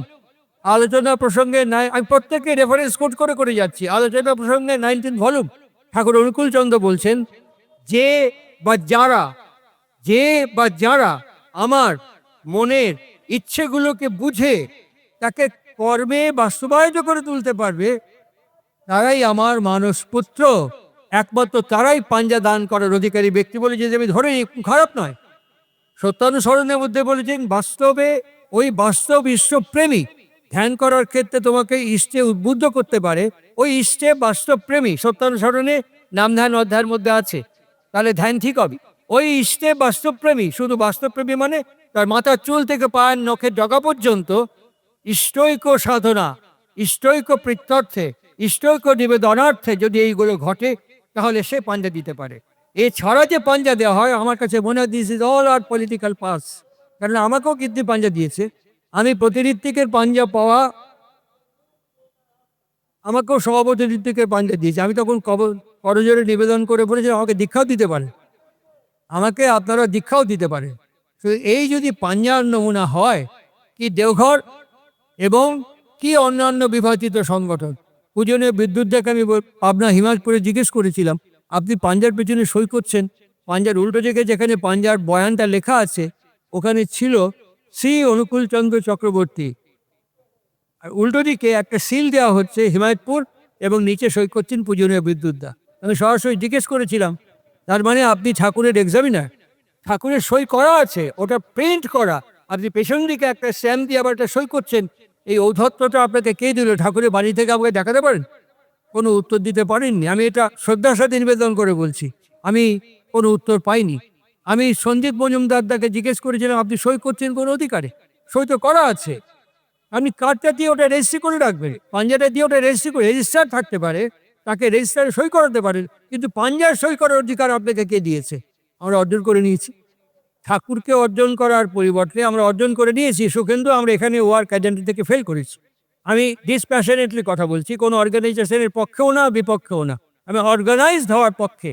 আলোচনা প্রসঙ্গে আমি প্রত্যেককে রেফারেন্স কোট করে করে যাচ্ছি। আলোচনা প্রসঙ্গে 19 ভলিউম ঠাকুর অনুকূলচন্দ্র বলছেন, যে বা যারা আমার মনের ইচ্ছেগুলোকে বুঝে তাকে কর্মে বাস্তবায়িত করে তুলতে পারবে, তারাই আমার মানসপুত্র। একমাত্র তারাই পাঞ্জা দান করার অধিকারী ব্যক্তি বলে যে আমি ধরে নিই, খারাপ নয়। সত্যানুসরণের মধ্যে বলেছেন, বাস্তবে ওই বাস্তব ঈশ্বরপ্রেমী ধ্যান করার ক্ষেত্রে তোমাকে ইষ্টে উদ্বুদ্ধ করতে পারে, ওই ইষ্টে বাস্তবপ্রেমী সত্যানুসরণে নাম ধ্যান অধ্যায়ের মধ্যে আছে। তাহলে ধ্যান ঠিক হবে। ওই ইষ্টে বাস্তবপ্রেমী, শুধু বাস্তবপ্রেমী মানে তার মাথার চুল থেকে পায়ের নখের ডগা পর্যন্ত ইষ্টৈক সাধনা, ইষ্টৈক প্রীত্যর্থে, ইষ্টৈক নিবেদনার্থে যদি এইগুলো ঘটে, তাহলে সে পাঞ্জা দিতে পারে। এছাড়া যে পাঞ্জা দেওয়া হয়, আমার কাছে মনে হয় this is all our political pass. কারণ আমাকেও কীর্তি পাঞ্জা দিয়েছে, আমি প্রতিঋত্বিকের পাঞ্জা পাওয়া, আমাকেও সভাপতি ঋত্বিকের পাঞ্জা দিয়েছে। আমি তখন করজোরে নিবেদন করে বলেছি আমাকে দীক্ষাও দিতে পারে, আমাকে আপনারা দীক্ষাও দিতে পারেন। তো এই যদি পাঞ্জার নমুনা হয়, কি দেওঘর এবং কি অন্যান্য বিভাজিত সংগঠন। পূজনীয় বিদ্যুৎদাকে আমি পাবনা হিমাজপুরে জিজ্ঞেস করেছিলাম, আপনি পাঞ্জার পেছনে সই করছেন, পাঞ্জার উল্টো দিকে যেখানে পাঞ্জার বয়ানটা লেখা আছে ওখানে ছিল শ্রী অনুকূলচন্দ্র চক্রবর্তী, আর উল্টো দিকে একটা সিল দেওয়া হচ্ছে হিমায়তপুর এবং নিচে সই করছেন পূজনীয় বিদ্যুৎদা। আমি সরাসরি জিজ্ঞেস করেছিলাম, তার মানে আপনি ঠাকুরের এক্সামিনার, ঠাকুরের সই করা আছে, ওটা প্রিন্ট করা, আপনি পেছন দিকে একটা স্ট্যাম্প দিয়ে আবার একটা সই করছেন, এই ঔদ্ধত্যটা আপনাকে কে দিল? ঠাকুরের বাড়ি থেকে আমাকে দেখাতে পারেন? কোনো উত্তর দিতে পারেননি। আমি এটা শ্রদ্ধার সাথে নিবেদন করে বলছি, আমি কোনো উত্তর পাইনি। আমি সঞ্জিত মজুমদারদাকে জিজ্ঞেস করেছিলাম, আপনি সই করছেন কোন অধিকারে? সই তো করা আছে, আপনি কার্ডটা দিয়ে ওটা রেজিস্ট্রি করে রাখবেন, পাঞ্জাটা দিয়ে ওটা রেজিস্ট্রি করে, রেজিস্টার থাকতে পারে, তাকে রেজিস্টারে সই করাতে পারেন, কিন্তু পাঞ্জার সই করার অধিকার আপনাকে কে দিয়েছে? আমরা অর্জন করে নিয়েছি। ঠাকুরকে অর্জন করার পরিবর্তে আমরা অর্জন করে নিয়েছি সুখেন্দু, আমরা এখানে ওয়ার্ক এজেন্ট থেকে ফেল করেছি। আমি ডিসপ্যাশনেটলি কথা বলছি, কোনো অর্গানাইজেশনের পক্ষেও না বিপক্ষেও না, আমি অর্গানাইজড হওয়ার পক্ষে,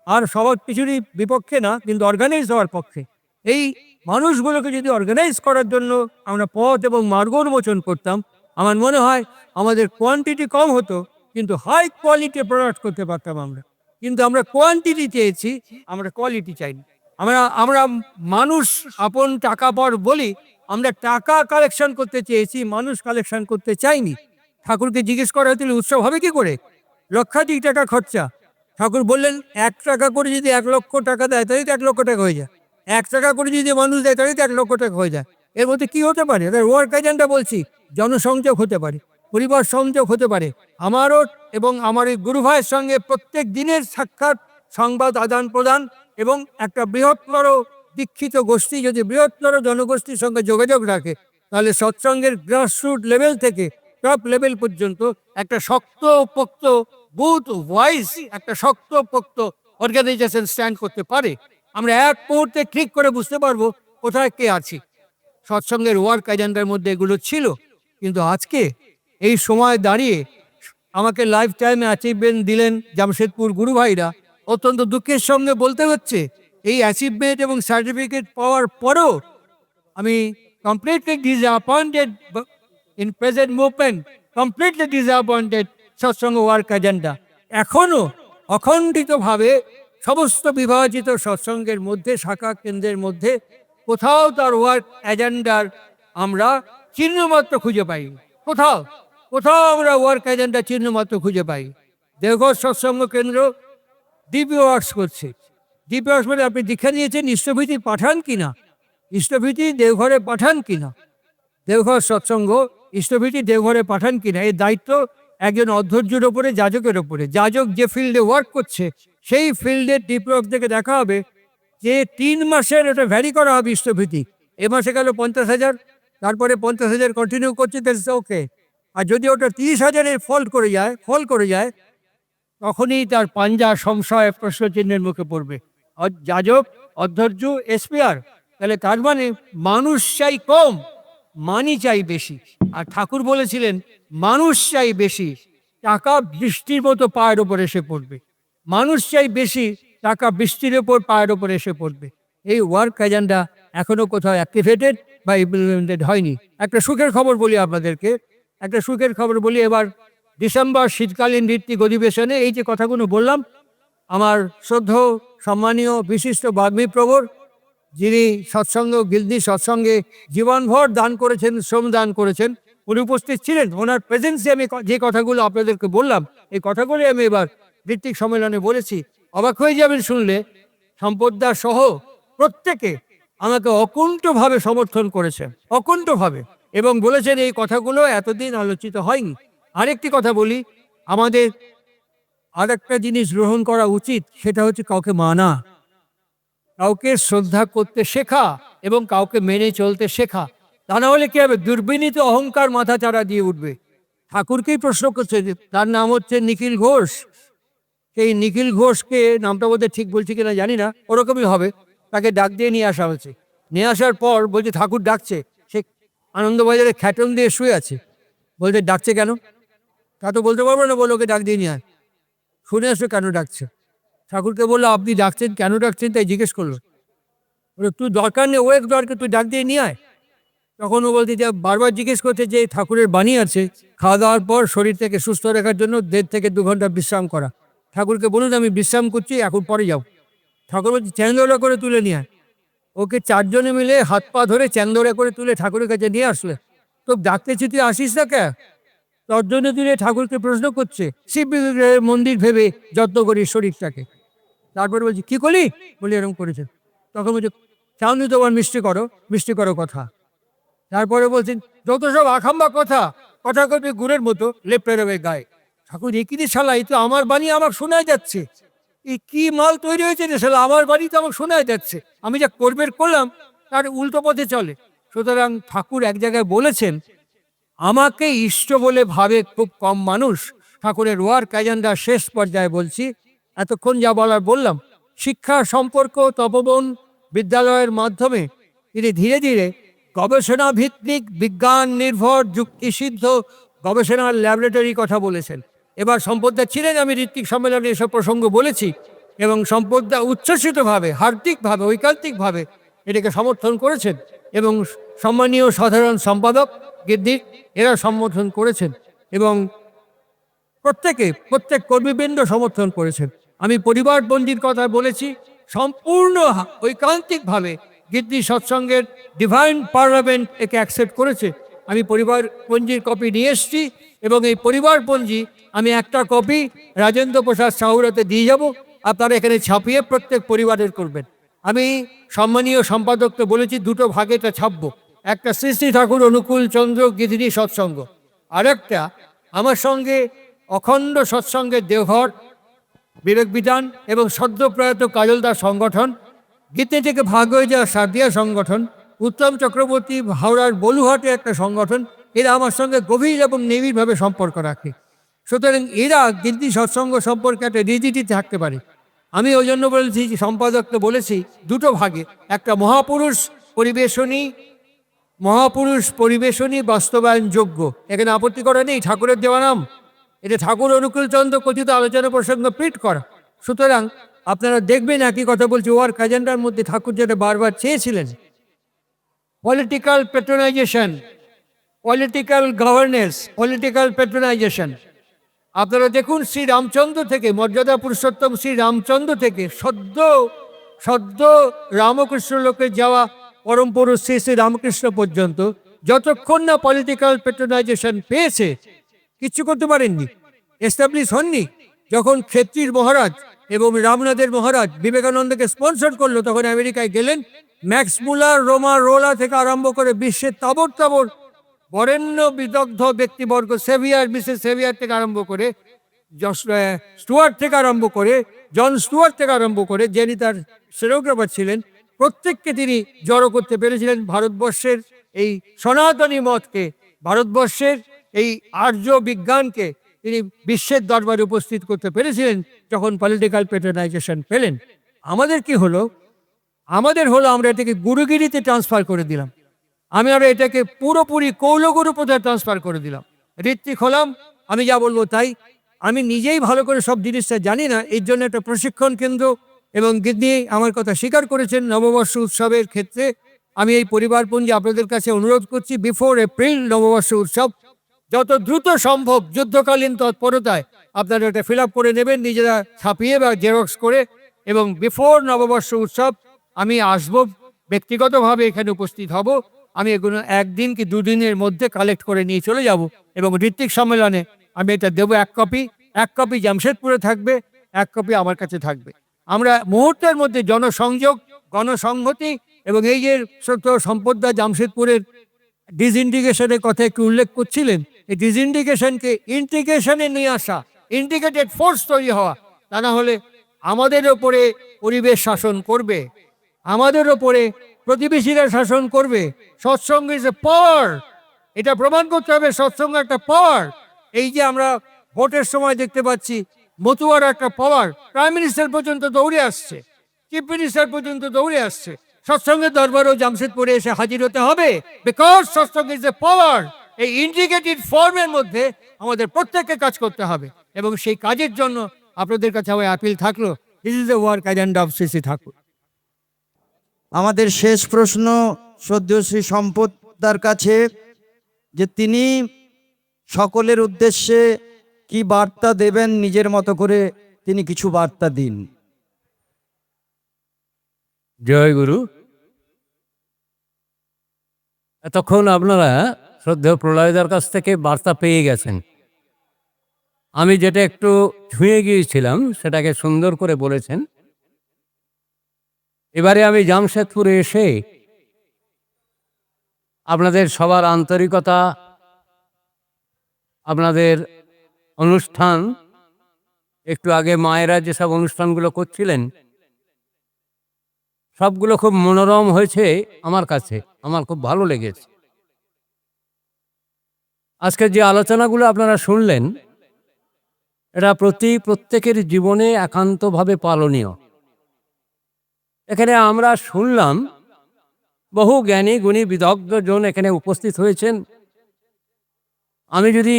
আর সবার কিছুরই বিপক্ষে না, কিন্তু অর্গানাইজড হওয়ার পক্ষে। এই মানুষগুলোকে যদি অর্গানাইজ করার জন্য আমরা পথ এবং মার্গ উন্মোচন করতাম, আমার মনে হয় আমাদের কোয়ান্টিটি কম হতো, কিন্তু হাই কোয়ালিটি প্রোডাক্ট করতে পারতাম আমরা। কিন্তু আমরা কোয়ান্টিটি চেয়েছি, আমরা কোয়ালিটি চাইনি। আমরা মানুষ আপন টাকা পর বলি, আমরা টাকা কালেকশন করতে চেয়েছি, মানুষ কালেকশন করতে চাইনি। ঠাকুরকে জিজ্ঞেস করা হয়েছিল উৎসব হবে কি করে, লক্ষাধিক টাকা খরচা। ঠাকুর বললেন 1 টাকা করে যদি 1 লক্ষ টাকা দেয় তাহলে তো 1 লক্ষ টাকা হয়ে যায়, 1 টাকা করে যদি মানুষ দেয় তাহলে তো 1 লক্ষ টাকা হয়ে যায়। এর মধ্যে কি হতে পারে? ওয়ার্ক এজেন্ডা বলছি, জনসংযোগ হতে পারে, পরিবার সংযোগ হতে পারে। আমারও এবং আমার এই গুরু ভাইয়ের সঙ্গে প্রত্যেক দিনের সাক্ষাৎ, সংবাদ আদান প্রদান, এবং একটা বৃহত্তর দীক্ষিত গোষ্ঠী যদি বৃহত্তর জনগোষ্ঠীর সঙ্গে যোগাযোগ রাখে, তাহলে সৎসঙ্গের গ্রাসরুট লেভেল থেকে টপ লেভেল পর্যন্ত একটা শক্তপোক্ত বুথ ওয়াইজ একটা শক্তপোক্ত অর্গানাইজেশন স্ট্যান্ড করতে পারে। আমরা এক মুহূর্তে ঠিক করে বুঝতে পারবো কোথায় কে আছি। সৎসঙ্গের ওয়ার্ক এজেন্ডার মধ্যে এগুলো ছিল, কিন্তু আজকে এই সময় দাঁড়িয়ে আমাকে লাইফ টাইমে অ্যাচিভমেন্ট দিলেন জামশেদপুর গুরু ভাইরা। অত্যন্ত দুঃখের সঙ্গে বলতে হচ্ছে, এই অ্যাচিভমেন্ট এবং সার্টিফিকেট পাওয়ার পরও আমি completely disappointed in present movement, completely disappointed Satsang work agenda. এখনও অখণ্ডিতভাবে সমস্ত বিভাজিত সৎসঙ্গের মধ্যে, শাখা কেন্দ্রের মধ্যে কোথাও তার ওয়ার্ক এজেন্ডার আমরা চিহ্নমাত্র খুঁজে পাই। কোথাও আমরা ওয়ার্ক এজেন্ডা চিহ্নমাত্র খুঁজে পাই। দেওঘর সৎসঙ্গ কেন্দ্র ডিপি ওয়ার্কস করছে। ডিপি ওয়ার্কস মানে আপনি দীক্ষা নিয়েছেন, ইষ্টভীতি পাঠান কিনা, ইষ্টভীতি দেওঘরে পাঠান কিনা, দেওঘর সৎসঙ্গ ইষ্টভীতি দেওঘরে পাঠান কিনা, এই দায়িত্ব একজন অধ্যর্যের ওপরে, যাজকের ওপরে। যাজক যে ফিল্ডে ওয়ার্ক করছে সেই ফিল্ডের ডিপি ওয়ার্কস থেকে দেখা হবে যে 3 মাসের এটা ভ্যারি করা হবে ইষ্টভীতি। এ মাসে গেল 50,000, তারপরে 50,000 কন্টিনিউ করছে, দ্যাটস ওকে। আর যদি ওটা 30,000-এর ফল করে যায় তখনই তার পাঞ্জা সংশয় প্রশ্নচিহ্নের মুখে পড়বে। যাজক, অধ্যর্য, এসপিআর, তাহলে তার মানে মানুষ চাই কম, মানি চাই বেশি। আর ঠাকুর বলেছিলেন মানুষ চাই বেশি, টাকা বৃষ্টির মতো পায়ের ওপর এসে পড়বে। মানুষ চাই বেশি, টাকা বৃষ্টির ওপর পায়ের ওপর এসে পড়বে। এই ওয়ার্ক এজেন্ডা এখনো কোথাও অ্যাক্টিভেটেড বা ইমপ্লিমেন্টেড হয়নি। একটা সুখের খবর বলি আপনাদেরকে, একটা সুখের খবর বলি। এবার ডিসেম্বর শীতকালীন ঋত্বিক অধিবেশনে এই যে কথাগুলো বললাম, আমার শ্রদ্ধেয় সম্মানীয় বিশিষ্ট বাগ্মী প্রবর, যিনি সৎসঙ্গ গিল্দি সৎসঙ্গে জীবনভর দান করেছেন, শ্রম দান করেছেন, উনি উপস্থিত ছিলেন। ওনার প্রেজেন্সে আমি যে কথাগুলো আপনাদেরকে বললাম, এই কথাগুলি আমি এবার ঋত্বিক সম্মেলনে বলেছি। অবাক হয়ে যাবেন শুনলে, সম্পদদা সহ প্রত্যেকে আমাকে অকুণ্ঠভাবে সমর্থন করেছেন, অকুণ্ঠভাবে, এবং বলেছেন এই কথাগুলো এতদিন আলোচিত হয়নি। আরেকটি কথা বলি, আমাদের আরেকটা জিনিস গ্রহণ করা উচিত, সেটা হচ্ছে কাউকে মানা, কাউকে শ্রদ্ধা করতে শেখা এবং কাউকে মেনে চলতে শেখা। তা না হলে কি হবে, দুর্বিনীত অহংকার মাথা চাড়া দিয়ে উঠবে। ঠাকুরকেই প্রশ্ন করছে, যে তার নাম হচ্ছে নিখিল ঘোষ, সেই নিখিল ঘোষকে, নামটা বোধহয় ঠিক বলছি কিনা জানি না, ওরকমই হবে, তাকে ডাক দিয়ে নিয়ে আসা হয়েছে। নিয়ে আসার পর বলছে ঠাকুর ডাকছে, সে আনন্দবাজারে খ্যাটন দিয়ে শুয়ে আছে। বলছে ডাকছে কেন? তা তো বলতে পারবো না, বলে ওকে ডাক দিয়ে নিয়ে আয়। শুনে আসো কেন ডাকছে। ঠাকুরকে বললো আপনি ডাকছেন, কেন ডাকছেন তাই জিজ্ঞেস করলো। বলে তুই দরকার নেই, ও এক দরকার, তুই ডাক দিয়ে নিয়ে আয়। তখন ও বলতে, যে বারবার জিজ্ঞেস করছে যে ঠাকুরের বাণী আছে খাওয়া দাওয়ার পর শরীর থেকে সুস্থ রাখার জন্য 1.5 থেকে 2 ঘন্টা বিশ্রাম করা। ঠাকুরকে বলুন আমি বিশ্রাম করছি, এখন পরে যাও। ঠাকুর বলছে চ্যাংদোলা করে তুলে নিয়ে আয়। ওকে 4 জনে মিলে হাত পা ধরে চ্যাংদোলা করে তুলে ঠাকুরের কাছে নিয়ে আসলে। তো ডাকতেছি তুই আসিস না কে? তর্জনে দিলে ঠাকুরকে প্রশ্ন করছে, শিব মন্দির ভেবে যত্ন করি শরীরটাকে। তারপরে বলছি কি করলি? বলি এরকম করেছে। তখন বলছে চাউনি তোমার মিষ্টি করো কথা। তারপরে বলছেন যত সব আখাম্বা কথা, কথা করবে গুড়ের মতো লেপটে রবে গায়ে। ঠাকুর একই শালা, এই তো আমার বাণী আমাকে শোনায় যাচ্ছে, এই কি মাল তৈরি হয়েছে রে শালা, আমার বাড়ি তো আমাকে শোনায় যাচ্ছে, আমি যা করবের করলাম তার উল্টো পথে চলে। সুতরাং ঠাকুর এক জায়গায় বলেছেন, আমাকে ইষ্ট বলে ভাবে খুব কম মানুষ। ঠাকুরের ওয়ার্ক এজেন্ডা শেষ পর্যায়ে বলছি, এতক্ষণ যা বলার বললাম। শিক্ষা সম্পর্ক তপবন বিদ্যালয়ের মাধ্যমে তিনি ধীরে ধীরে গবেষণা ভিত্তিক বিজ্ঞান নির্ভর যুক্তিসিদ্ধ গবেষণার ল্যাবরেটরি কথা বলেছেন। এবার সম্পদদা ছিলেন, আমি ঋত্বিক সম্মেলনে এসব প্রসঙ্গ বলেছি, এবং সম্পদদা উচ্ছ্বসিতভাবে, হার্দিকভাবে, ঐকান্তিকভাবে এটাকে সমর্থন করেছেন, এবং সম্মানীয় সাধারণ সম্পাদক গিদ্দির এরা সমর্থন করেছেন, এবং প্রত্যেক কর্মীবৃন্দ সমর্থন করেছেন। আমি পরিবারবন্দির কথা বলেছি, সম্পূর্ণ ঐকান্তিকভাবে গিদ্দি সৎসঙ্গের ডিভাইন পার্লামেন্ট একে অ্যাকসেপ্ট করেছে। আমি পরিবারপঞ্জির কপি নিয়ে এসেছি, এবং এই পরিবারপঞ্জি আমি একটা কপি রাজেন্দ্র প্রসাদ সাহুরাতে দিয়ে যাব, আপনারা এখানে ছাপিয়ে প্রত্যেক পরিবারের করবেন। আমি সম্মানীয় সম্পাদককে বলেছি 2টো ভাগে এটা ছাপবো, একটা শ্রী শ্রী ঠাকুর অনুকূল চন্দ্র গিরিধি সৎসঙ্গ, আরেকটা আমার সঙ্গে অখণ্ড সৎসঙ্গের দেওঘর বিবেক বিধান এবং সদ্যপ্রয়াত কাজল দাস সংগঠন, গীতে থেকে ভাগ হয়ে যাওয়া সারদিয়া সংগঠন, উত্তম চক্রবর্তী হাওড়ার বলুহাটে একটা সংগঠন, এরা আমার সঙ্গে গভীর এবং নিবিড়ভাবে সম্পর্ক রাখে। সুতরাং এরা গিদ্দি সৎসঙ্গ সম্পর্কে একটা রীতিটি থাকতে পারে। আমি ওই জন্য বলেছি, সম্পাদককে বলেছি 2টো ভাগে, একটা মহাপুরুষ পরিবেশনী বাস্তবায়নযোগ্য, এখানে আপত্তি করা নেই, ঠাকুরের দেওয়া নাম, এটা ঠাকুর অনুকূল চন্দ্র কথিত আলোচনা প্রসঙ্গ প্রিন্ট করা। সুতরাং আপনারা দেখবেন একই কথা বলছি, ওয়ার্ক এজেন্ডার মধ্যে ঠাকুর যেটা বারবার চেয়েছিলেন, পলিটিক্যাল পেট্রোনাইজেশন, পলিটিক্যাল গভর্নেন্স, পলিটিক্যাল পেট্রোনাইজেশন। আপনারা দেখুন শ্রী রামচন্দ্র থেকে, মর্যাদা পুরুষোত্তম শ্রী রামচন্দ্র থেকে সদ্য রামকৃষ্ণ লোকে যাওয়া পরম পুরুষ শ্রী শ্রী রামকৃষ্ণ পর্যন্ত যতক্ষণ না পলিটিক্যাল পেট্রোনাইজেশন পেয়েছে কিচ্ছু করতে পারেননি, এস্টাবলিশ হননি। যখন ক্ষেত্রীর মহারাজ এবং রামনাথের মহারাজ বিবেকানন্দকে স্পন্সর করলো, তখন আমেরিকায় গেলেন। ম্যাক্স মুলার, রোমা রোলা থেকে আরম্ভ করে বিশ্বের তাবর বরেণ্য বিদগ্ধ ব্যক্তিবর্গ, সেভিয়ার, মিসেস সেভিয়ার থেকে আরম্ভ করে, স্টুয়ার্ট থেকে আরম্ভ করে, জন স্টুয়ার্ট থেকে আরম্ভ করে, যিনি তার স্টেনোগ্রাফার ছিলেন, প্রত্যেককে তিনি জড়ো করতে পেরেছিলেন। ভারতবর্ষের এই সনাতনী মতকে, ভারতবর্ষের এই আর্য বিজ্ঞানকে তিনি বিশ্বের দরবারে উপস্থিত করতে পেরেছিলেন যখন পলিটিক্যাল পেট্রোনাইজেশন পেলেন। আমাদের কি হলো? আমরা এটাকে গুরুগিরিতে ট্রান্সফার করে দিলাম। আমি আরো এটাকে পুরোপুরি কৌলগুরু প্রথায় ট্রান্সফার করে দিলাম। ঋত্বিক হলাম, আমি যা বলবো তাই। আমি নিজেই ভালো করে সব জিনিসটা জানি না, এর জন্য একটা প্রশিক্ষণ কেন্দ্র এবং গিন্নি আমার কথা স্বীকার করেছেন নববর্ষ উৎসবের ক্ষেত্রে। আমি এই পরিবারপুঞ্জে আপনাদের কাছে অনুরোধ করছি, বিফোর এপ্রিল নববর্ষ উৎসব, যত দ্রুত সম্ভব যুদ্ধকালীন তৎপরতায় আপনারা এটা ফিল আপ করে নেবেন নিজেরা ছাপিয়ে বা জেরক্স করে, এবং বিফোর নববর্ষ উৎসব আমি আসব, ব্যক্তিগতভাবে এখানে উপস্থিত হব। আমি এগুলো একদিন কি দুদিনের মধ্যে কালেক্ট করে নিয়ে চলে যাব এবং ঋত্বিক সম্মেলনে আমি এটা দেবো। এক কপি জামশেদপুরে থাকবে, এক কপি আমার কাছে থাকবে। আমরা মুহূর্তের মধ্যে জনসংযোগ, গণসংহতি এবং এই যে সত্য সম্পদদা জামশেদপুরের ডিসইন্টিগ্রেশনের কথা একটু উল্লেখ করছিলেন, এই ডিসইন্টিগ্রেশনকে ইন্টিগ্রেশনে নিয়ে আসা, ইন্টিগ্রেটেড ফোর্স তৈরি হওয়া। তা না হলে আমাদের ওপরে পরিবেশ শাসন করবে, আমাদের ওপরে প্রতিবেশীরা শাসন করবে। সৎসঙ্গ ইজ এ পাওয়ার, এটা প্রমাণ করতে হবে সৎসঙ্গ একটা পাওয়ার। এই যে আমরা ভোটের সময় দেখতে পাচ্ছি মতুয়ার একটা পাওয়ার, প্রাইম মিনিস্টার পর্যন্ত দৌড়ে আসছে, চিফ মিনিস্টার পর্যন্ত দৌড়ে আসছে। সৎসঙ্গের দরবারও জামশেদপুরে এসে হাজির হতে হবে, বিকজ সৎসঙ্গ ইজ এ পাওয়ার। এই ইন্টিগ্রেটেড ফর্মের মধ্যে আমাদের প্রত্যেককে কাজ করতে হবে এবং সেই কাজের জন্য আপনাদের কাছে আমার আপিল থাকলো, this is a work agenda of Shri Shri Thakur. আমাদের শেষ প্রশ্ন শ্রদ্ধেয় শ্রী সম্পদদার কাছে, যে তিনি সকলের উদ্দেশ্যে কি বার্তা দেবেন, নিজের মতো করে তিনি কিছু বার্তা দিন। জয় গুরু। এতক্ষণ আপনারা শ্রদ্ধেয় প্রলয়দার কাছ থেকে বার্তা পেয়ে গেছেন। আমি যেটা একটু ছুঁয়ে গিয়েছিলাম সেটাকে সুন্দর করে বলেছেন। এবারে আমি জামশেদপুরে এসে আপনাদের সবার আন্তরিকতা, আপনাদের অনুষ্ঠান, একটু আগে মায়েরা যেসব অনুষ্ঠানগুলো করছিলেন সবগুলো খুব মনোরম হয়েছে আমার কাছে, আমার খুব ভালো লেগেছে। আজকে যে আলোচনাগুলো আপনারা শুনলেন এটা প্রত্যেকের জীবনে একান্তভাবে পালনীয়। এখানে আমরা শুনলাম বহু জ্ঞানী গুণী বিদগ্ধজন এখানে উপস্থিত হয়েছেন। আমি যদি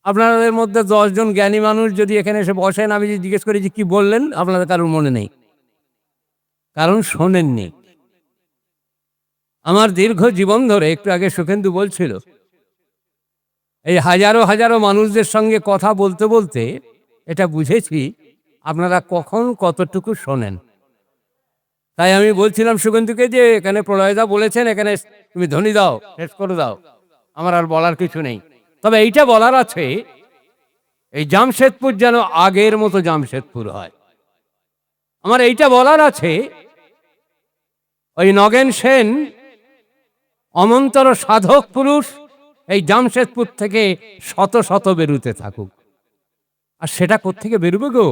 আপনাদের মধ্যে 10 জন জ্ঞানী মানুষ যদি এখানে এসে বসেন, আমি যদি জিজ্ঞেস করি যে কি বললেন, আপনাদের কারোর মনে নেই, কারণ শোনেননি। আমার দীর্ঘ জীবন ধরে, একটু আগে সুখেন্দু বলছিল, এই হাজারো হাজারো মানুষদের সঙ্গে কথা বলতে বলতে এটা বুঝেছি আপনারা কখন কতটুকু শোনেন। তাই আমি বলছিলাম সুখেন্দুকে যে এখানে প্রলয়দা বলেছেন, এখানে তুমি ধ্বনি দাও, শেষ করে দাও, আমার আর বলার কিছু নেই। তবে এইটা বলার আছে, এই জামশেদপুর যেন আগের মতো জামশেদপুর হয়। আমার এইটা বলার আছে, ওই নগেন সেন অমন্তর সাধক পুরুষ এই জামশেদপুর থেকে শত শত বেরুতে থাকুক। আর সেটা কোত্থেকে বেরোবে গো?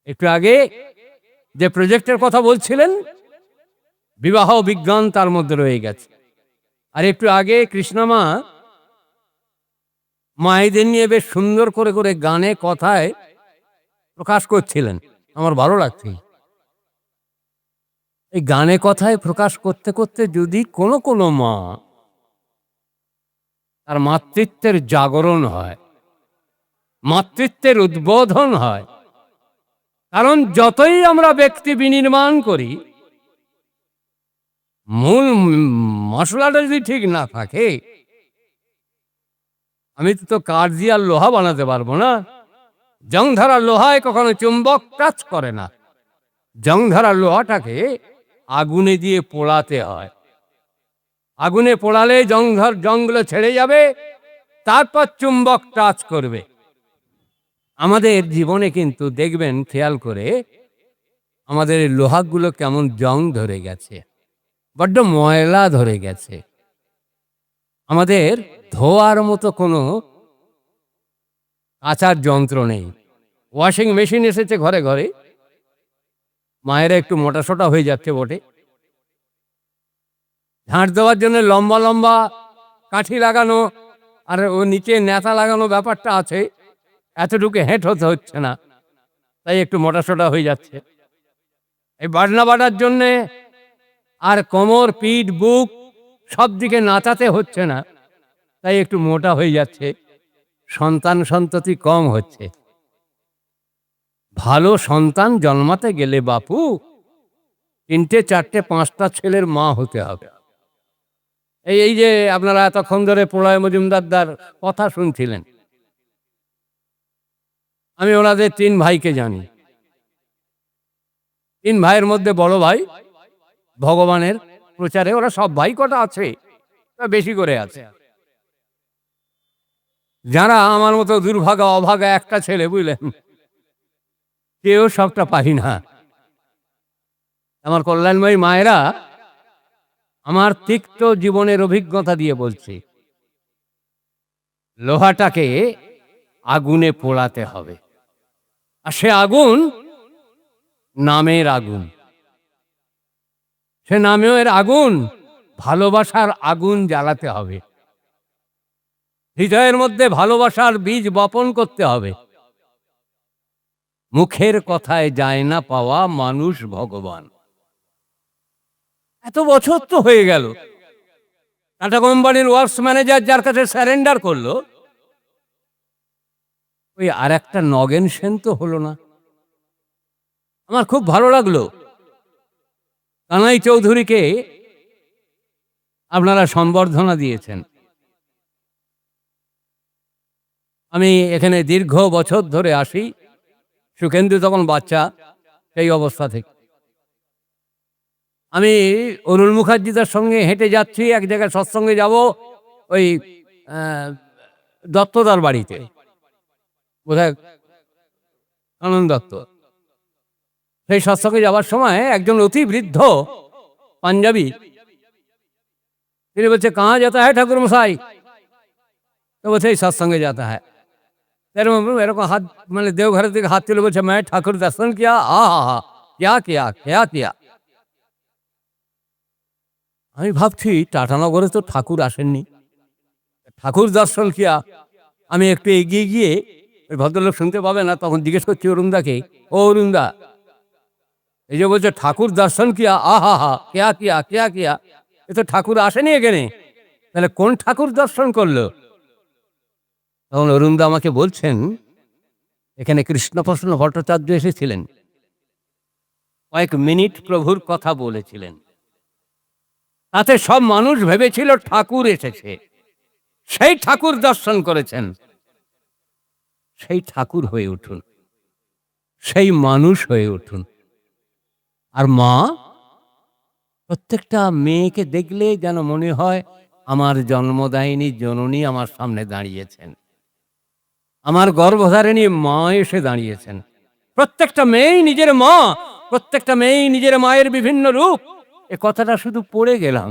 একটু আগে যে প্রজেক্টের কথা বলছিলেন, বিবাহ বিজ্ঞান তার মধ্যে রয়ে গেছে। আর একটু আগে কৃষ্ণমা মায়েদের নিয়ে বেশ সুন্দর করে করে গানে কথায় প্রকাশ করছিলেন, আমার ভালো লাগছে। এই গানে কথায় প্রকাশ করতে করতে যদি কোনো কোনো মা তার মাতৃত্বের জাগরণ হয়, মাতৃত্বের উদ্বোধন হয়, কারণ যতই আমরা ব্যক্তি বিনির্মাণ করি, মূল মশলাটা যদি ঠিক না থাকে, আমি তো কাঠ দিয়ে আর লোহা বানাতে পারবো না। জংধারা লোহায় কখনো চুম্বক টাচ করে না, জংধারা লোহাটাকে আগুনে দিয়ে পোড়াতে হয়। আগুনে পোড়ালে জংগুলো ছেড়ে যাবে, তারপর চুম্বক টাচ করবে। আমাদের জীবনে কিন্তু দেখবেন, খেয়াল করে, আমাদের লোহাগুলো কেমন জং ধরে গেছে, বড্ড ময়লা ধরে গেছে। আমাদের ধোয়ার মতো কোনো কাচার যন্ত্র নেই। ওয়াশিং মেশিন এসেছে ঘরে ঘরে, মায়েরা একটু মোটাসোটা হয়ে যাচ্ছে বটে, ঝাঁট দেওয়ার জন্য লম্বা লম্বা কাঠি লাগানো আর ও নিচে নেতা লাগানো ব্যাপারটা আছে, এতটুকু হেঁট হতে হচ্ছে না, তাই একটু মোটাসোটা হয়ে যাচ্ছে। এই বাটনা বাটার জন্যে আর কোমর, পিঠ, বুক সব দিকে নাচাতে হচ্ছে না, তাই একটু মোটা হয়ে যাচ্ছে, সন্তান সন্ততি কম হচ্ছে। ভালো সন্তান জন্মাতে গেলে বাপু 3টে 4টে 5টা ছেলের মা হতে হবে। এই যে আপনারা এতক্ষণ ধরে প্রলয় মজুমদারদার কথা শুনছিলেন, আমি ওনাদের 3 ভাইকে জানি। 3 ভাইয়ের মধ্যে বড় ভাই ভগবানের প্রচারে, ওরা সব ভাই কটা আছে, বেশি করে আছে। যারা আমার মতো দুর্ভাগা অভাগা একটা ছেলে, বুঝলেন, কেউ সবটা পারি না। আমার কল্যাণময়ী মায়েরা আমার তিক্ত জীবনের অভিজ্ঞতা দিয়ে বলছি, লোহাটাকে আগুনে পোড়াতে হবে, আর সে আগুন নামের আগুন। সে নামের আগুন ভালোবাসার আগুন জ্বালাতে হবে। হৃদয়ের মধ্যে ভালোবাসার বীজ বপন করতে হবে। মুখের কথায় যায় না পাওয়া মানুষ ভগবান। এত বছর তো হয়ে গেল, টাটা কোম্পানির ওয়ার্কস ম্যানেজার যার কাছে স্যারেন্ডার করলো, ওই আর একটা নগেন সেন তো হলো না। আমার খুব ভালো লাগলো, কানাই চৌধুরীকে আপনারা সম্বর্ধনা দিয়েছেন। আমি এখানে দীর্ঘ বছর ধরে আসি, সুখেন্দু তখন বাচ্চা, সেই অবস্থা থেকে আমি অরুণ মুখার্জিদার সঙ্গে হেঁটে যাচ্ছি, এক জায়গায় সৎসঙ্গে যাব, ওই দত্তদার বাড়িতে, বোধহয় আনন্দ দত্ত। সেই সৎসঙ্গে যাওয়ার সময় একজন অতি বৃদ্ধ পাঞ্জাবি, তিনি বলছে, কাহা যেতে হয় ঠাকুর মশাই? তো বলছে, এই সৎসঙ্গে যেতে হয়। এরকম হাত, মানে দেওঘরের দিকে হাত তুলে বলছে, मैं ঠাকুর দর্শন কিয়া, আহা क्या किया क्या किया। আমি ভাবছি টাটানগরে তো ঠাকুর আসেননি, ঠাকুর দর্শন কিয়া। আমি একটু এগিয়ে গিয়ে, ওই ভদ্রলোক শুনতে পাবে না, তখন জিজ্ঞেস করছি অরুণদাকে, ও অরুণদা, এই যে বলছে ঠাকুর দর্শন কিয়া, আহা হা কেয়া কিয়া কেয়া কিয়া, এ তো ঠাকুর আসেনি এখানে, তাহলে কোন ঠাকুর দর্শন করলো? তখন অরুণদা আমাকে বলছেন, এখানে কৃষ্ণপ্রসন্ন ভট্টাচার্য এসেছিলেন, কয়েক মিনিট প্রভুর কথা বলেছিলেন, তাতে সব মানুষ ভেবেছিল ঠাকুর এসেছে, সেই ঠাকুর দর্শন করেছেন। সেই ঠাকুর হয়ে উঠুন, সেই মানুষ হয়ে উঠুন। আর মা, প্রত্যেকটা মেয়েকে দেখলে যেন মনে হয় আমার জন্মদায়িনী জননী আমার সামনে দাঁড়িয়েছেন, আমার গর্ভধারিণী মা এসে দাঁড়িয়েছেন। প্রত্যেকটা মেয়েই নিজের মা, প্রত্যেকটা মেয়েই নিজের মায়ের বিভিন্ন রূপ। এ কথাটা শুধু পড়ে গেলাম,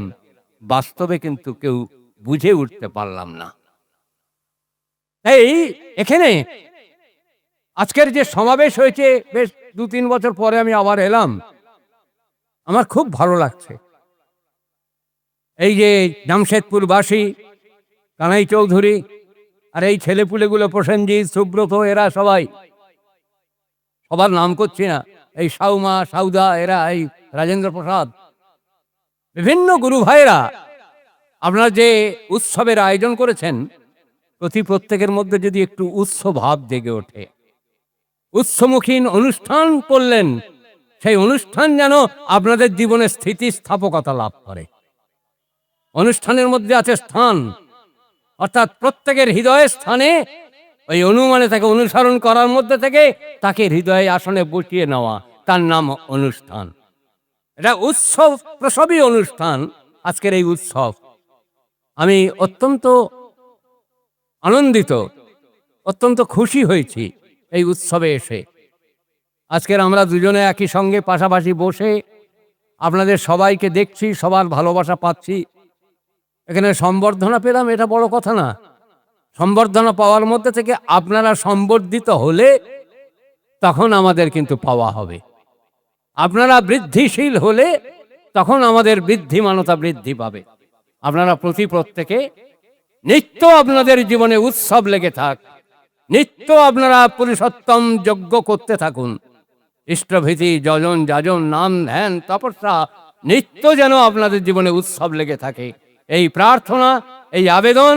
বাস্তবে কিন্তু কেউ বুঝে উঠতে পারলাম না। এই এখানে আজকের যে সমাবেশ হয়েছে, বেশ 2-3 বছর পরে আমি আবার এলাম, আমার খুব ভালো লাগছে। এই যে জামশেদপুরবাসী, কানাই চৌধুরী, আর এই ছেলেপুলেগুলো, প্রসেনজিৎ, সুব্রত, এরা সবাই, সবার নাম করছি না, এই সাউমা, সাউদা, এরা, এই রাজেন্দ্র প্রসাদ, বিভিন্ন গুরু ভাইরা, আপনারা যে উৎসবের আয়োজন করেছেন, প্রত্যেকের মধ্যে যদি একটু উৎসব ভাব জেগে ওঠে, উৎসমুখী অনুষ্ঠান করলেন, সেই অনুষ্ঠান যেন আপনাদের জীবনে স্থিতিস্থাপকতা লাভ করে। অনুষ্ঠানের মধ্যে আছে স্থান, অর্থাৎ প্রত্যেকের হৃদয়ের স্থানে ওই অনুমানে তাকে অনুসরণ করার মধ্যে থেকে তাকে হৃদয়ে আসনে বসিয়ে নেওয়া, তার নাম অনুষ্ঠান। এটা উৎসব প্রসবী অনুষ্ঠান। আজকের এই উৎসব আমি অত্যন্ত আনন্দিত, অত্যন্ত খুশি হয়েছি এই উৎসবে এসে। আজকের আমরা দুজনে একই সঙ্গে পাশাপাশি বসে আপনাদের সবাইকে দেখছি, সবার ভালোবাসা পাচ্ছি। এখানে সম্বর্ধনা পেলাম, এটা বড় কথা না। সম্বর্ধনা পাওয়ার মধ্যে থেকে আপনারা সম্বর্ধিত হলে তখন আমাদের কিন্তু পাওয়া হবে। আপনারা বৃদ্ধিশীল হলে তখন আমাদের বৃদ্ধিমানতা বৃদ্ধি পাবে। আপনারা প্রত্যেকে নিত্য আপনাদের জীবনে উৎসব লেগে থাক, নিত্য আপনারা পুরুষোত্তম যজ্ঞ করতে থাকুন। ইষ্টভীতি, যজন, যাজন, নাম, ধ্যান, তপস্যা, নিত্য যেন আপনাদের জীবনে উৎসব লেগে থাকে, এই প্রার্থনা, এই আবেদন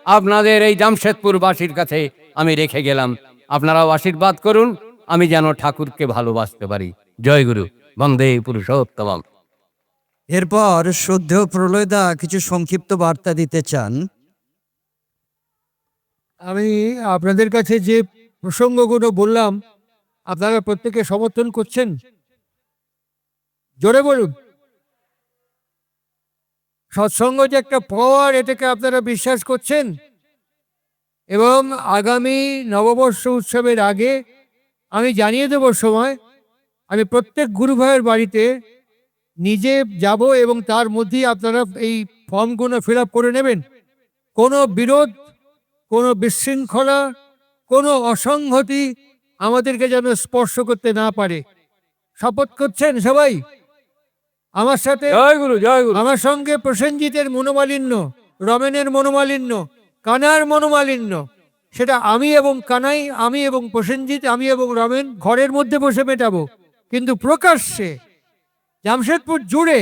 আপনাদের এই জামশেদপুরবাসীর কাছে আমি রেখে গেলাম। আপনারাও আশীর্বাদ করুন, আমি যেন ঠাকুরকে ভালোবাসতে পারি। জয় গুরু, বন্দে পুরুষোত্তমম। এরপর শ্রদ্ধেয় প্রলয়দা কিছু সংক্ষিপ্ত বার্তা দিতে চান। আমি আপনাদের কাছে যে প্রসঙ্গগুলো বললাম আপনারা প্রত্যেকে সমর্থন করছেন, জোরে বলুন। সৎসঙ্গ যে একটা পাওয়ার, এটাকে আপনারা বিশ্বাস করছেন। এবং আগামী নববর্ষ উৎসবের আগে আমি জানিয়ে দেব সময়, আমি প্রত্যেক গুরু ভাইয়ের বাড়িতে নিজে যাব এবং তার মধ্যেই আপনারা এই ফর্মগুলো ফিল আপ করে নেবেন। কোনো বিরোধ, কোনো বিশৃঙ্খলা, কোনো অসংহতি আমাদেরকে যেন স্পর্শ করতে না পারে। শপথ করছেন সবাই আমার সাথে? জয় গুরু, জয় গুরু। আমার সঙ্গে প্রসেনজিতের মনোমালিন্য, রমেনের মনোমালিন্য, কানার মনোমালিন্য, সেটা আমি এবং কানাই, আমি এবং প্রসেনজিৎ, আমি এবং রমেন ঘরের মধ্যে বসে মেটাবো। কিন্তু প্রকাশ্যে জামশেদপুর জুড়ে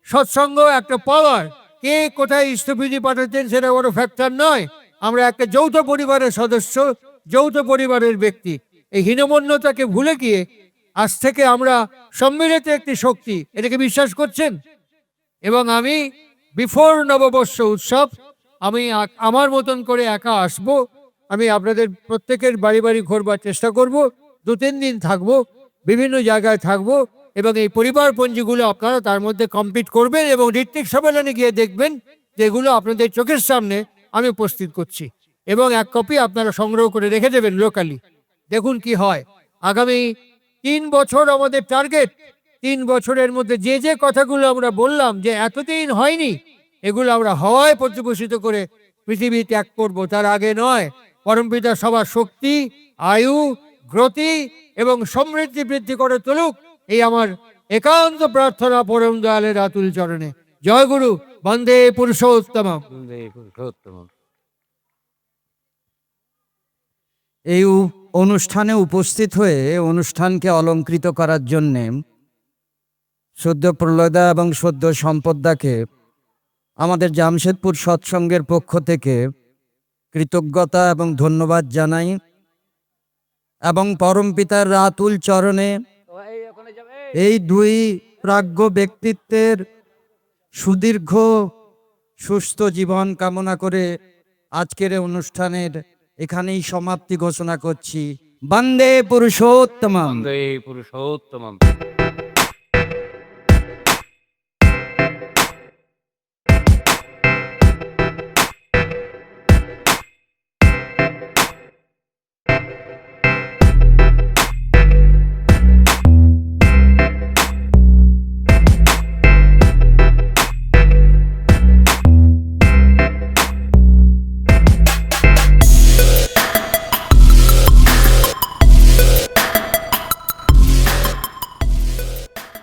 সৎসঙ্গ একটা পাওয়ার। কে কোথায় ইষ্টবিধি পাঠাচ্ছেন সেটা বড় ফ্যাক্টর নয়। আমরা একটা যৌথ পরিবারের সদস্য, যৌথ পরিবারের ব্যক্তি। এই হীনমন্যতাকে ভুলে গিয়ে আজ থেকে আমরা সম্মিলিত একটি শক্তি, এটাকে বিশ্বাস করছেন। এবং আমি বিফোর নববর্ষ উৎসব আমি আমার মতন করে একা আসব। আমি আপনাদের প্রত্যেকের বাড়ি বাড়ি ঘোরবার চেষ্টা করব, 2-3 দিন থাকবো, বিভিন্ন জায়গায় থাকবো এবং এই পরিবার পঞ্জিগুলো আপনারা তার মধ্যে কমপ্লিট করবেন এবং ঋত্বিক সম্মেলনে গিয়ে দেখবেন যে এগুলো আপনাদের চোখের সামনে আমি উপস্থিত করছি। এবং এক কপি আপনারা সংগ্রহ করে রেখে দেবেন লোকালি। দেখুন কি হয়। আগামী 3 বছর আমাদের টার্গেট। 3 বছরের মধ্যে যে যে কথাগুলো আমরা বললাম যে এতদিন হয়নি, এগুলো আমরা হওয়ায় পর্যবেসিত করে পৃথিবী ত্যাগ করব, তার আগে নয়। পরমপিতা সবার শক্তি, আয়ু, গতি এবং সমৃদ্ধি বৃদ্ধি করে তুলুক, এই আমার একান্ত প্রার্থনা পরম দয়ালের আতুল চরণে। জয় গুরু, বন্দে পুরুষোত্তমম। বন্দে পুরুষোত্তমম। এই অনুষ্ঠানে উপস্থিত হয়ে অনুষ্ঠানকে অলঙ্কৃত করার জন্যে সদ্য প্রলয়দা এবং সদ্য সম্পদদাকে আমাদের জামশেদপুর সৎসঙ্গের পক্ষ থেকে কৃতজ্ঞতা এবং ধন্যবাদ জানাই। এবং পরমপিতার আতুল চরণে এই 2 প্রাজ্ঞ ব্যক্তিত্বের সুদীর্ঘ সুস্থ জীবন কামনা করে আজকের এই অনুষ্ঠানের এখানেই সমাপ্তি ঘোষণা করছি। বন্দে পুরুষোত্তমম। বন্দে পুরুষোত্তমম।